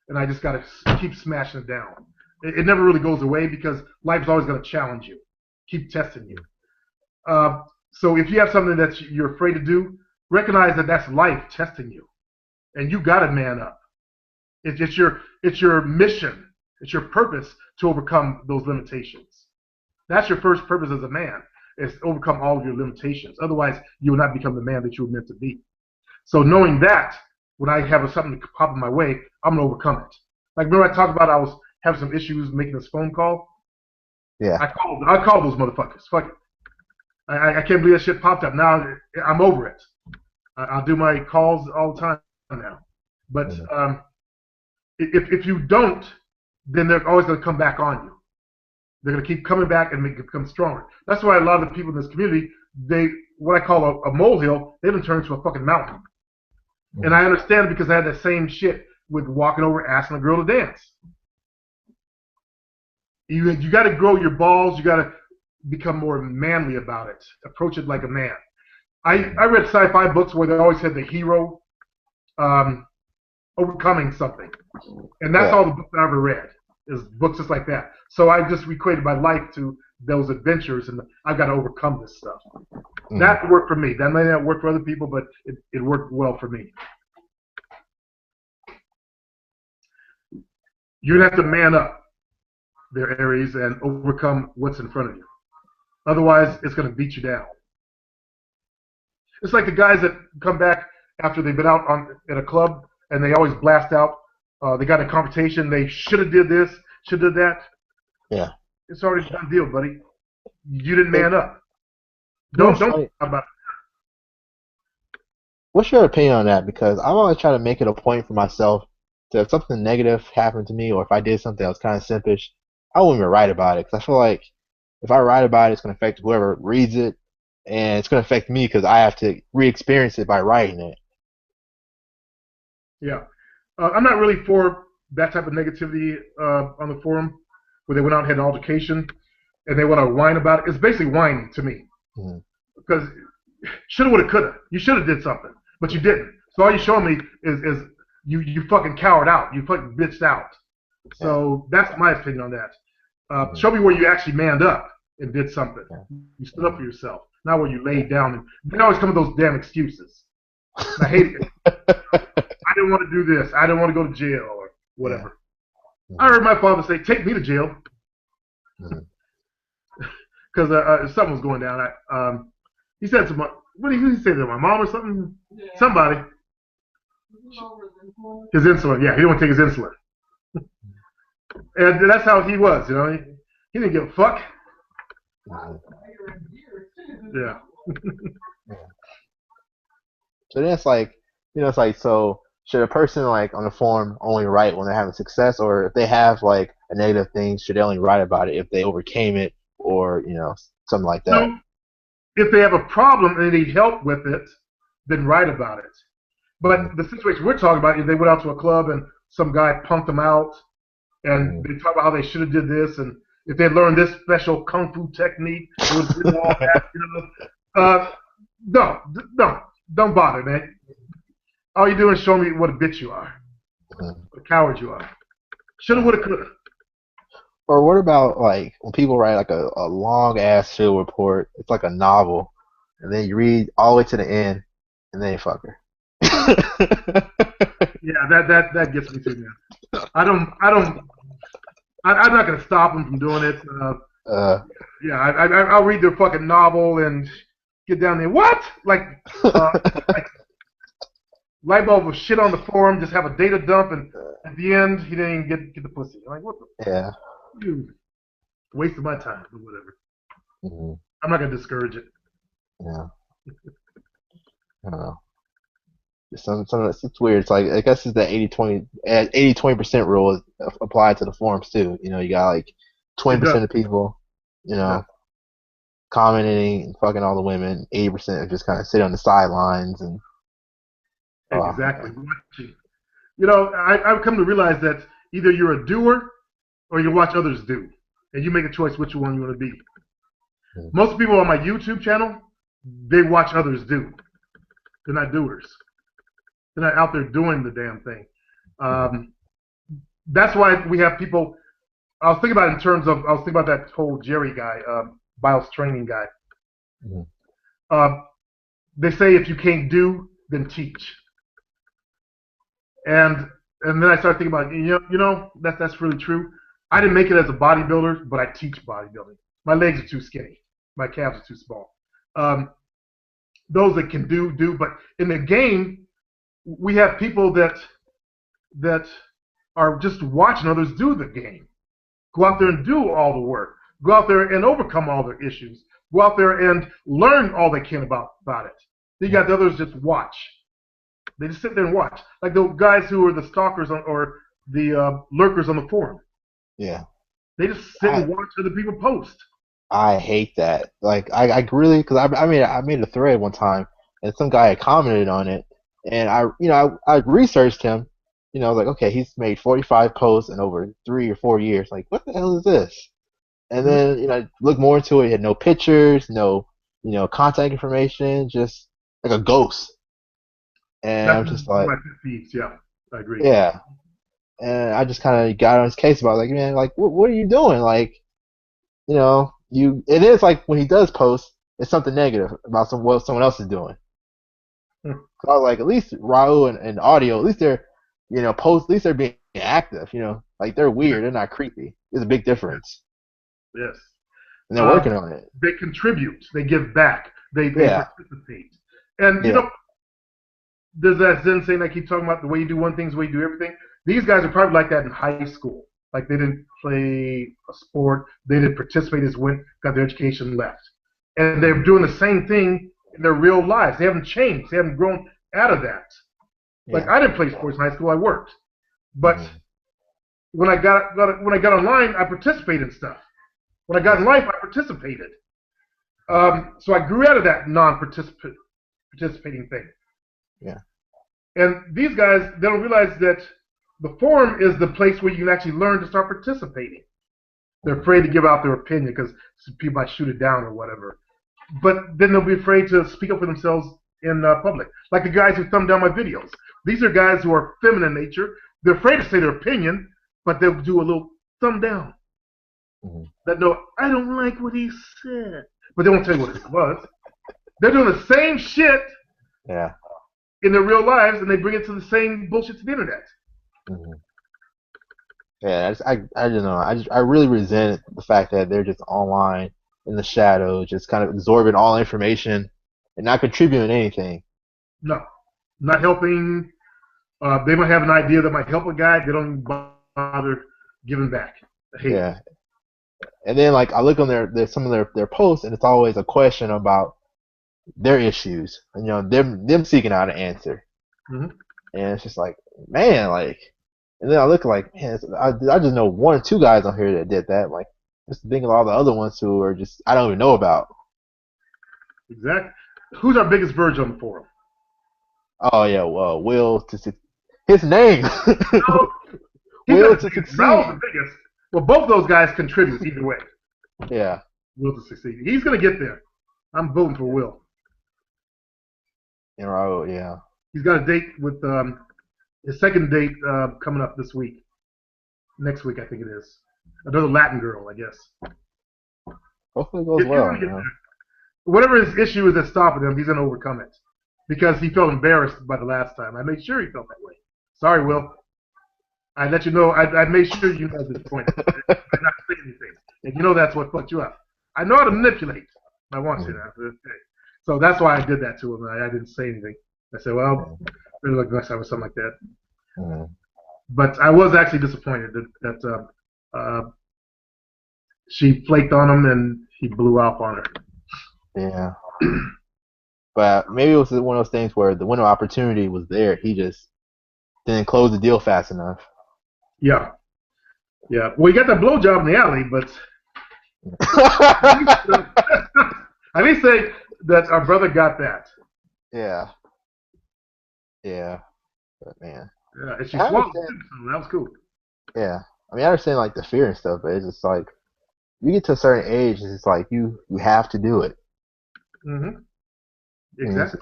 and I just got to keep smashing it down. It never really goes away because life's always going to challenge you, keep testing you. Uh, so if you have something that you're afraid to do, recognize that that's life testing you, and you got to man up. It's your mission, it's your purpose to overcome those limitations. That's your first purpose as a man, is to overcome all of your limitations. Otherwise, you will not become the man that you were meant to be. So knowing that, when I have something to pop in my way, I'm gonna overcome it. Like, remember I talked about I was having some issues making this phone call. Yeah. I called those motherfuckers. Fuck it. I can't believe that shit popped up. Now I'm over it. I'll do my calls all the time now. But Mhm. if you don't, then they're always going to come back on you. They're going to keep coming back and make it become stronger. That's why a lot of the people in this community, they what I call a molehill, they don't turn into a fucking mountain. And Mhm. I understand it because I had that same shit with walking over asking a girl to dance. You got to grow your balls. You got to become more manly about it. Approach it like a man. I Mhm. read sci-fi books where they always had the hero um, overcoming something, and that's Yeah. all the books I ever read is books just like that. So I just equated my life to those adventures, and I've got to overcome this stuff. Mm. That worked for me. That may not work for other people, but it worked well for me. You have to man up their areas and overcome what's in front of you. Otherwise, it's going to beat you down. It's like the guys that come back after they've been out at a club and they always blast out. They got a confrontation. They should have did this, should have did that. Yeah. It's already a done deal, buddy. You didn't man up. No, Don't talk about it. what's your opinion on that? Because I'm always trying to make it a point for myself to if something negative happened to me or if I did something that was kind of simpish, I won't even write about it because I feel like if I write about it, it's going to affect whoever reads it, and it's going to affect me because I have to re-experience it by writing it. Yeah. I'm not really for that type of negativity on the forum where they went out and had an altercation and they want to whine about it. It's basically whining to me. Mm-hmm. Because shoulda, woulda, coulda. You should have did something, but you didn't. So all you're showing me is you fucking cowered out. You fucking bitched out. So that's my opinion on that. Show me where you actually manned up and did something. You stood up for yourself, not where you laid down. And they always come with those damn excuses. And I hate it. I didn't want to do this. I didn't want to go to jail or whatever. Yeah. I heard my father say, "Take me to jail," because something was going down. He said to my, what did he say to my mom or something? Yeah. Somebody. His insulin. Yeah, he didn't want to take his insulin. And that's how he was, you know. He didn't give a fuck. Yeah. So then it's like, it's like, so should a person like on the forum only write when they're having success, or if they have like a negative thing, should they only write about it if they overcame it, or something like that? No, if they have a problem and they need help with it, then write about it. But the situation we're talking about is they went out to a club and some guy punked them out, and they talk about how they should have did this, and if they learned this special kung fu technique, it would do all that. Don't bother, man. All you doing is showing me what a bitch you are, what a coward you are. Shoulda, woulda, coulda. Or what about like when people write like a long ass field report? It's like a novel, and then you read all the way to the end, and then you fuck her. Yeah, that gets me too, man. I'm not gonna stop them from doing it. Yeah, I'll read their fucking novel and get down there. What? Like light bulb was shit on the forum. Just have a data dump, and at the end, he didn't even get the pussy. I'm like, what the? Yeah. Dude, wasted my time, but whatever. Mm-hmm. I'm not gonna discourage it. Yeah. I don't know. It's weird. It's like I guess it's the 80-20% rule is applied to the forums too. You got like 20% of people, commenting and fucking all the women. 80% are just kind of sitting on the sidelines and. Exactly. I've come to realize that either you're a doer or you watch others do, and you make a choice which one you want to be. Mm-hmm. Most people on my YouTube channel, they watch others do. They're not doers. They're not out there doing the damn thing. That's why we have people. I was thinking about that whole Jerry guy, BIOS training guy. Mm-hmm. They say if you can't do, then teach. And then I started thinking about that's really true. I didn't make it as a bodybuilder, but I teach bodybuilding. My legs are too skinny. My calves are too small. Those that can do. But in the game, we have people that are just watching others do the game. Go out there and do all the work. Go out there and overcome all their issues. Go out there and learn all they can about it. Then you got the others just watch. They just sit there and watch. Like the guys who are the stalkers or the lurkers on the forum. Yeah. They just sit and watch other people post. I hate that. Like I really, because I made a thread one time and some guy had commented on it, and I researched him. I was like, okay, he's made 45 posts in over 3 or 4 years. Like, what the hell is this? And then I looked more into it. He had no pictures, no contact information, just like a ghost. And I'm just like, my feeds. Yeah, I agree. Yeah, and I just kind of got on his case about it, like, man, like, what are you doing? Like, it is like when he does post, it's something negative about what someone else is doing. Hmm. So I was like, at least Raul and audio, at least they're, at least they're being active. Like they're Yeah, weird, they're not creepy. There's a big yeah, difference, yes. and they're Uh, working on it. they contribute. They give back. They Yeah, participate. And yeah, there's that Zen saying I keep talking about the way you do one thing is the way you do everything. These guys are probably like that in high school. Like they didn't play a sport, they didn't participate, just went, got their education, left. And they're doing the same thing in their real lives. They haven't changed. They haven't grown out of that. Like yeah. I didn't play sports in high school. I worked, but Hmm. when I got online, I participated in stuff. When I got Yeah, in life, I participated. So I grew out of that non-participating thing. yeah. And these guys, they don't realize that the forum is the place where you can actually learn to start participating. They're Hmm. afraid to give out their opinion because people might shoot it down or whatever. But then they'll be afraid to speak up for themselves in public. Like the guys who thumb down my videos. These are guys who are feminine nature. They're afraid to say their opinion, but they'll do a little thumb down. Hmm. That no, I don't like what he said. But they won't tell you what it was. They're doing the same shit Yeah. in their real lives, and they bring it to the same bullshit to the internet. Hmm. Yeah, I don't know. I really resent the fact that they're just online in the shadows, just kind of absorbing all information and not contributing anything. No, not helping. They might have an idea that might help a guy. They don't bother giving back. I hate it. Yeah. And then like I look on some of their posts and it's always a question about their issues. And them seeking out an answer. Mm-hmm. And it's just like, man, like and then I look like, man, I just know one or two guys on here that did that. Like just think of all the other ones who are just I don't even know about. Exactly. Who's our biggest virgin on the forum? Oh yeah, well, his name, No, he's not Will the to biggest. Raul's succeed. the biggest. Well, both of those guys contribute either way. Yeah, Will to succeed. He's going to get there. I'm voting for Will. and Raul, yeah. He's got a date with his second date coming up this week. Next week, I think it is. Another Latin girl, I guess. Hopefully it goes He's well. going to get there. Whatever his issue is that's stopping him, he's going to overcome it. Because he felt embarrassed by the last time. I made sure he felt that way. Sorry, Will. I let you know. I made sure you know disappointed. I did not say anything. And you know that's what fucked you up. I know how to manipulate. I want to. So that's why I did that to him. I didn't say anything. I said, well, better look next time or something like that. Mm-hmm. But I was actually disappointed that she flaked on him and he blew up on her. Yeah, but maybe it was one of those things where the window of opportunity was there. He just didn't close the deal fast enough. Yeah. Yeah. Well, he got that blowjob in the alley, but at least say that our brother got that. Yeah, yeah, but man, Yeah, and she I swallowed understand. too, so that was cool. Yeah, I mean, I understand like the fear and stuff, but it's just like you get to a certain age, and it's like you have to do it. Mm-hmm. I mean, Exactly.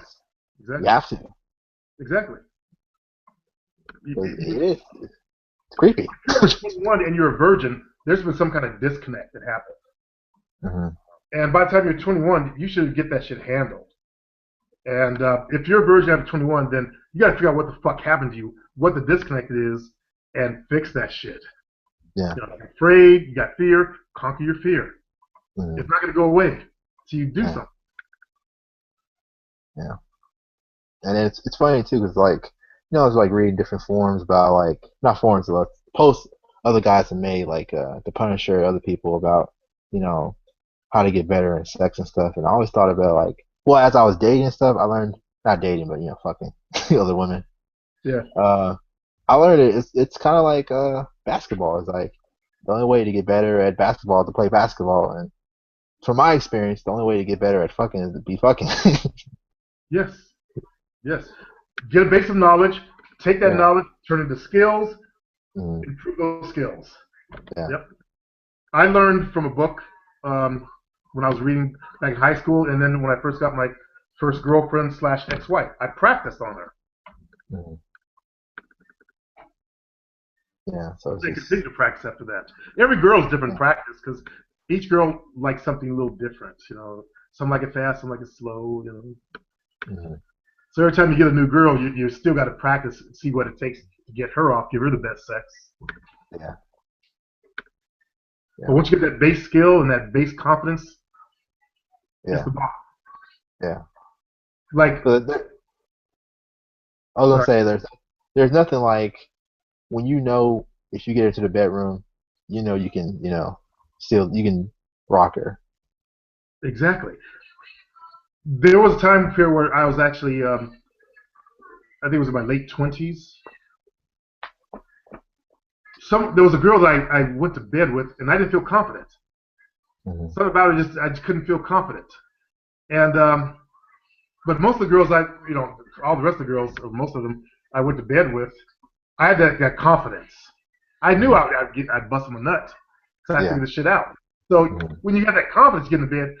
you Exactly. have to Exactly. because If it is it's creepy. you're over 21 and you're a virgin, there's been some kind of disconnect that happened. Hmm. And by the time you're 21, you should get that shit handled. And if you're a virgin after 21, then you got to figure out what the fuck happened to you, what the disconnect is, and fix that shit. Yeah. You're afraid, you got fear, conquer your fear. Hmm. It's not going to go away until you do Yeah. something. Yeah. And it's funny too, because like I was like reading different forums about like not forums but posts other guys have made like the Punisher, other people about you know how to get better in sex and stuff. And I always thought about like well as I was dating and stuff, I learned not dating but fucking other women. Yeah. Uh, I learned it's kind of like basketball. It's like the only way to get better at basketball is to play basketball. And from my experience, the only way to get better at fucking is to be fucking. Yes. Yes. Get a base of knowledge, take that Yeah. knowledge, turn it into skills, Mm, improve those skills. yeah. Yep. I learned from a book when I was reading back in high school, and then when I first got my first girlfriend slash ex-wife, I practiced on her. Mm, yeah. So it's They just continue to practice after that. Every girl's different practice because each girl likes something a little different. Some like it fast, some like it slow. Hmm. So every time you get a new girl, you still got to practice and see what it takes to get her off, give her the best sex. Yeah, But yeah, once you get that base skill and that base confidence, it's yeah, the bomb. yeah. Like, So I was gonna sorry, say there's nothing like when you know if you get into the bedroom, you know you can still you can rock her. exactly. There was a time period where I was actually, I think it was in my late 20s. There was a girl that I went to bed with, and I didn't feel confident. Hmm. Something about it, I just couldn't feel confident. And but most of the girls all the rest of the girls, or most of them, I went to bed with, I had that confidence. I knew Hmm. I'd bust them a nut, so I Yeah. figured this shit out. So Hmm. when you have that confidence getting to bed,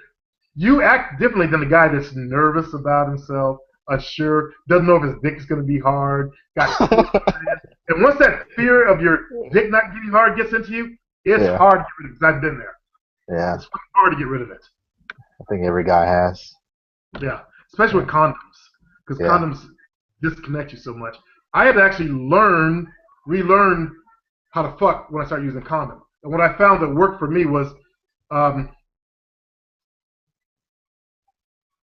you act differently than the guy that's nervous about himself, unsure, doesn't know if his dick is going to be hard, got fear. And once that fear of your dick not getting hard gets into you, it's Yeah. hard to get rid of it. 'Cause I've been there. Yeah. It's fucking hard to get rid of it. I think every guy has. Yeah, especially Yeah. with condoms, because Yeah. condoms disconnect you so much. I had to actually relearn how to fuck when I started using condom. And what I found that worked for me was um,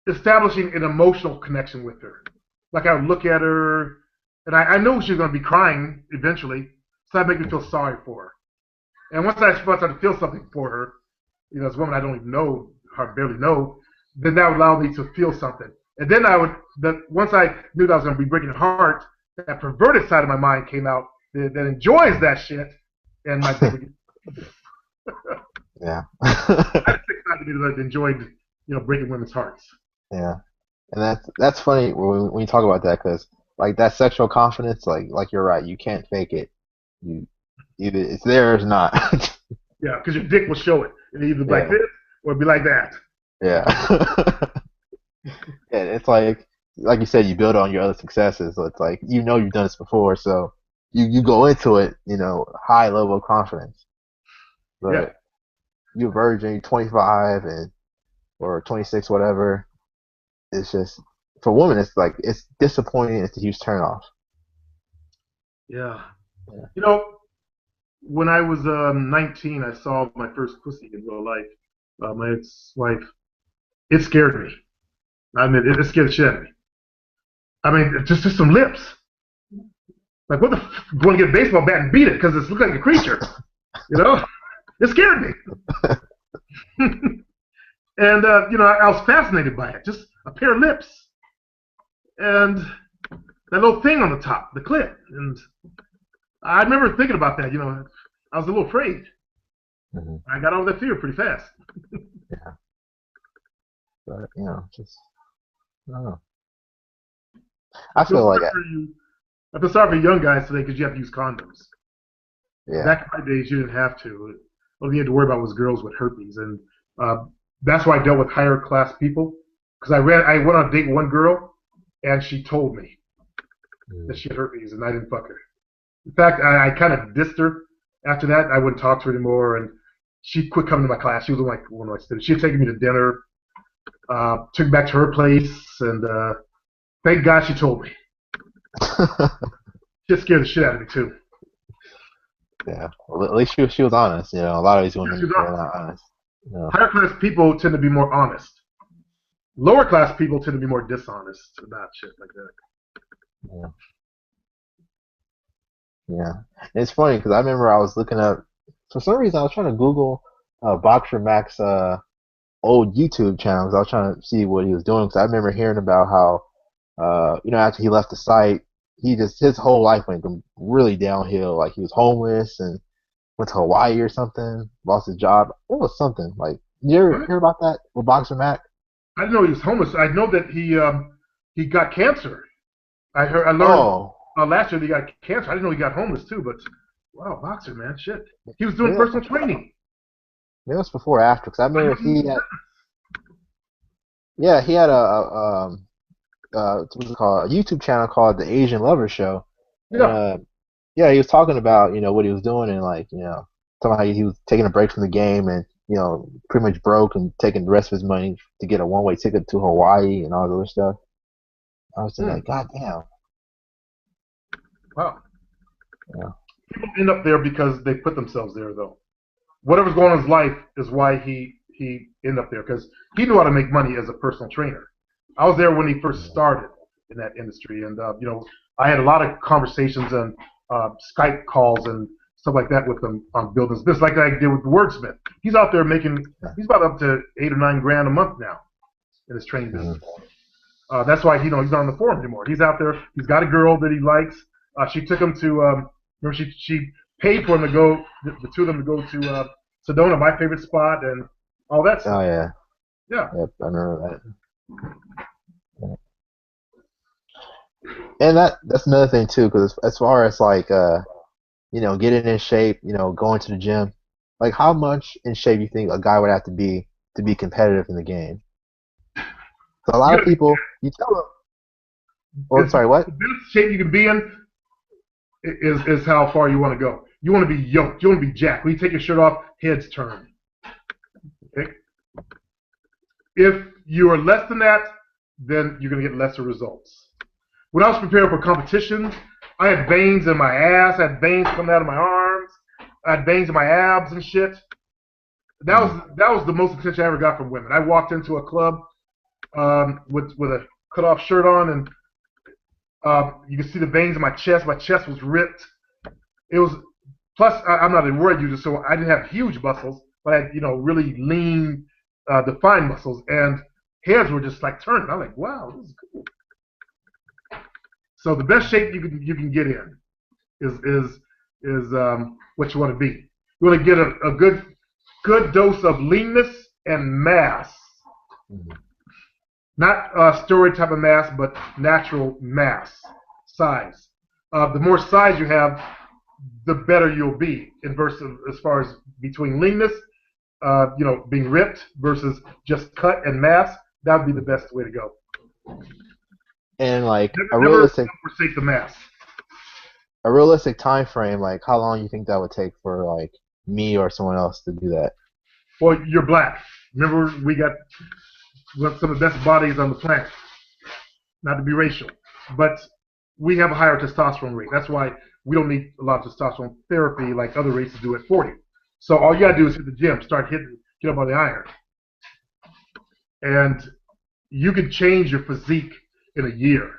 establishing an emotional connection with her. Like I would look at her, and I knew she was going to be crying eventually, so that made me feel sorry for her. And once I started to feel something for her, as a woman I don't even know, or barely know, then that would allow me to feel something. And then once I knew that I was going to be breaking her heart, that perverted side of my mind came out that enjoys that shit, and my dick would get. Yeah. I had a sick side of me that enjoyed, breaking women's hearts. Yeah. And that's funny when you talk about that because like that sexual confidence, like you're right, you can't fake it. You either it's there or it's not. Yeah, because your dick will show it. It'll either be like Yeah. this or be like that. Yeah. Yeah. It's like you said, you build on your other successes. So it's like you've done this before, so you go into it, high level of confidence. Yeah, But you're a virgin, you're 25 and or 26, whatever. It's just for women, it's like it's disappointing. It's a huge turnoff. yeah. Yeah. You know, when I was 19, I saw my first pussy in real life. My ex-wife. It scared me. I mean, it scared the shit out of me. I mean, just some lips. Like, what the going to get a baseball bat and beat it because it looks like a creature. You know, it scared me. And I was fascinated by it. Just a pair of lips and that little thing on the top, the clit. And I remember thinking about that. I was a little afraid. Hmm. I got over that fear pretty fast. Yeah. But just I don't know. I I feel feel like sorry for you. I feel sorry for young guys today because you have to use condoms. yeah. Back in my days, you didn't have to. All you had to worry about was girls with herpes, and uh, that's why I dealt with higher class people. Because I went on a date with one girl, and she told me that Mm. she had herpes, and I didn't fuck her. In fact, I kind of dissed her after that. I wouldn't talk to her anymore, and she quit coming to my class. She was like one of my students. She had taken me to dinner, took me back to her place, and thank God she told me. She scared the shit out of me too. Yeah. Well, at least she was honest. A lot of these Yeah, she women was they're honest. not honest. No. Higher class people tend to be more honest. Lower class people tend to be more dishonest about shit like that. Yeah. Yeah. And it's funny because I remember I was looking up for some reason I was trying to Google Boxer Mac's old YouTube channels. I was trying to see what he was doing because I remember hearing about how after he left the site, his whole life went really downhill. Like he was homeless and went to Hawaii or something, lost his job. It was something like. Did you ever What? hear about that with Boxer Mac? I didn't know he was homeless. I know that he got cancer. I learned Oh, last year that he got cancer. I didn't know he got homeless too. But wow, boxer man, shit. He was doing maybe personal training. it was before or after because I I remember didn't he had yeah he had what's it called a YouTube channel called the Asian Lover Show, and Yeah, yeah he was talking about what he was doing and like talking about how he was taking a break from the game and pretty much broke and taking the rest of his money to get a one-way ticket to Hawaii and all the other stuff. I was thinking, Hmm. like, God damn. Wow. Yeah. People end up there because they put themselves there, though. Whatever's going on in his life is why he ended up there because he knew how to make money as a personal trainer. I was there when he first started in that industry, and I had a lot of conversations and Skype calls and stuff like that with him on building his business, like I did with the Wordsmith. He's out there making he's about up to 8 or 9 grand a month now in his training business. Mhm. That's why he's not on the forum anymore. He's out there. He's got a girl that he likes. She took him to. She paid for him to go. The two of them to go to Sedona, my favorite spot, and all that Oh stuff. yeah. Yeah. Yep, I remember that. And that's another thing too, because as far as like getting in shape, going to the gym, like how much in shape you think a guy would have to be competitive in the game? So a You lot of got to people, you tell them, well, the sorry, what? best shape you can be in is how far you want to go. You want to be yoked. You want to be jacked. When you take your shirt off, heads turn. Okay? If you are less than that, then you're going to get lesser results. When I was preparing for competitions, I had veins in my ass, I had veins coming out of my arms, I had veins in my abs and shit. That was the most attention I ever got from women. I walked into a club with a cut off shirt on, and you could see the veins in my chest. My chest was ripped. It was plus I'm not a word user, so I didn't have huge muscles, but I had really lean, defined muscles, and heads were just like turning. I'm like, wow, this is cool. So the best shape you can get in is what you want to be. You want to get a good dose of leanness and mass, Mhm. not steroid type of mass, but natural mass size. The more size you have, the better you'll be. In versus as far as between leanness, being ripped versus just cut and mass, that would be the best way to go. And like Never forsake the mass. a realistic time frame, like how long you think that would take for like me or someone else to do that? Well, you're black. Remember, we got some of the best bodies on the planet. Not to be racial, but we have a higher testosterone rate. That's why we don't need a lot of testosterone therapy like other races do at 40. So all you gotta do is hit the gym, get up on the iron, and you can change your physique in a year.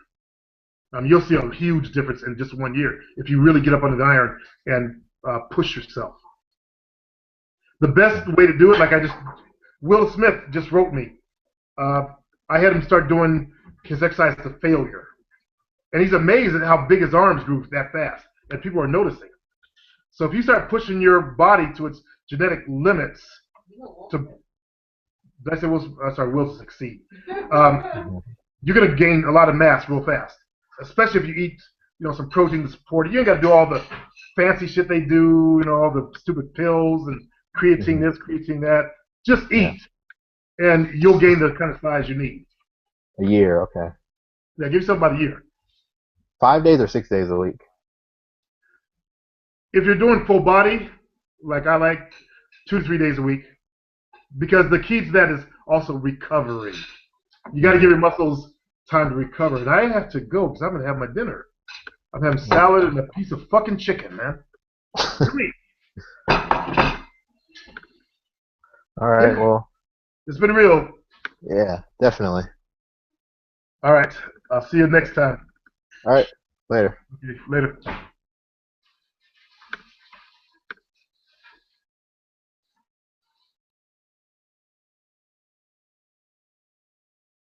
You'll see a huge difference in just 1 year if you really get up under the iron and push yourself. The best way to do it, Will Smith just wrote me. Uh, I had him start doing his exercise to failure. And he's amazed at how big his arms grew that fast. And people are noticing. So if you start pushing your body to its genetic limits to, did I say will succeed. Mhm. You're going to gain a lot of mass real fast. Especially if you eat, some protein to support it. You ain't got to do all the fancy shit they do, all the stupid pills and creatine Mhm. this, creatine that. Just Yeah, eat, and you'll gain the kind of size you need. a year, okay. Yeah, give yourself about a year. 5 days or 6 days a week? If you're doing full body, like I like, 2 to 3 days a week, because the key to that is also recovery. You got to give your muscles time to recover. And I have to go because I'm going to have my dinner. I'm having salad and a piece of fucking chicken, man. Really? All right, Yeah, well, it's been real. yeah, definitely. All right. I'll see you next time. All right, later. Okay, later.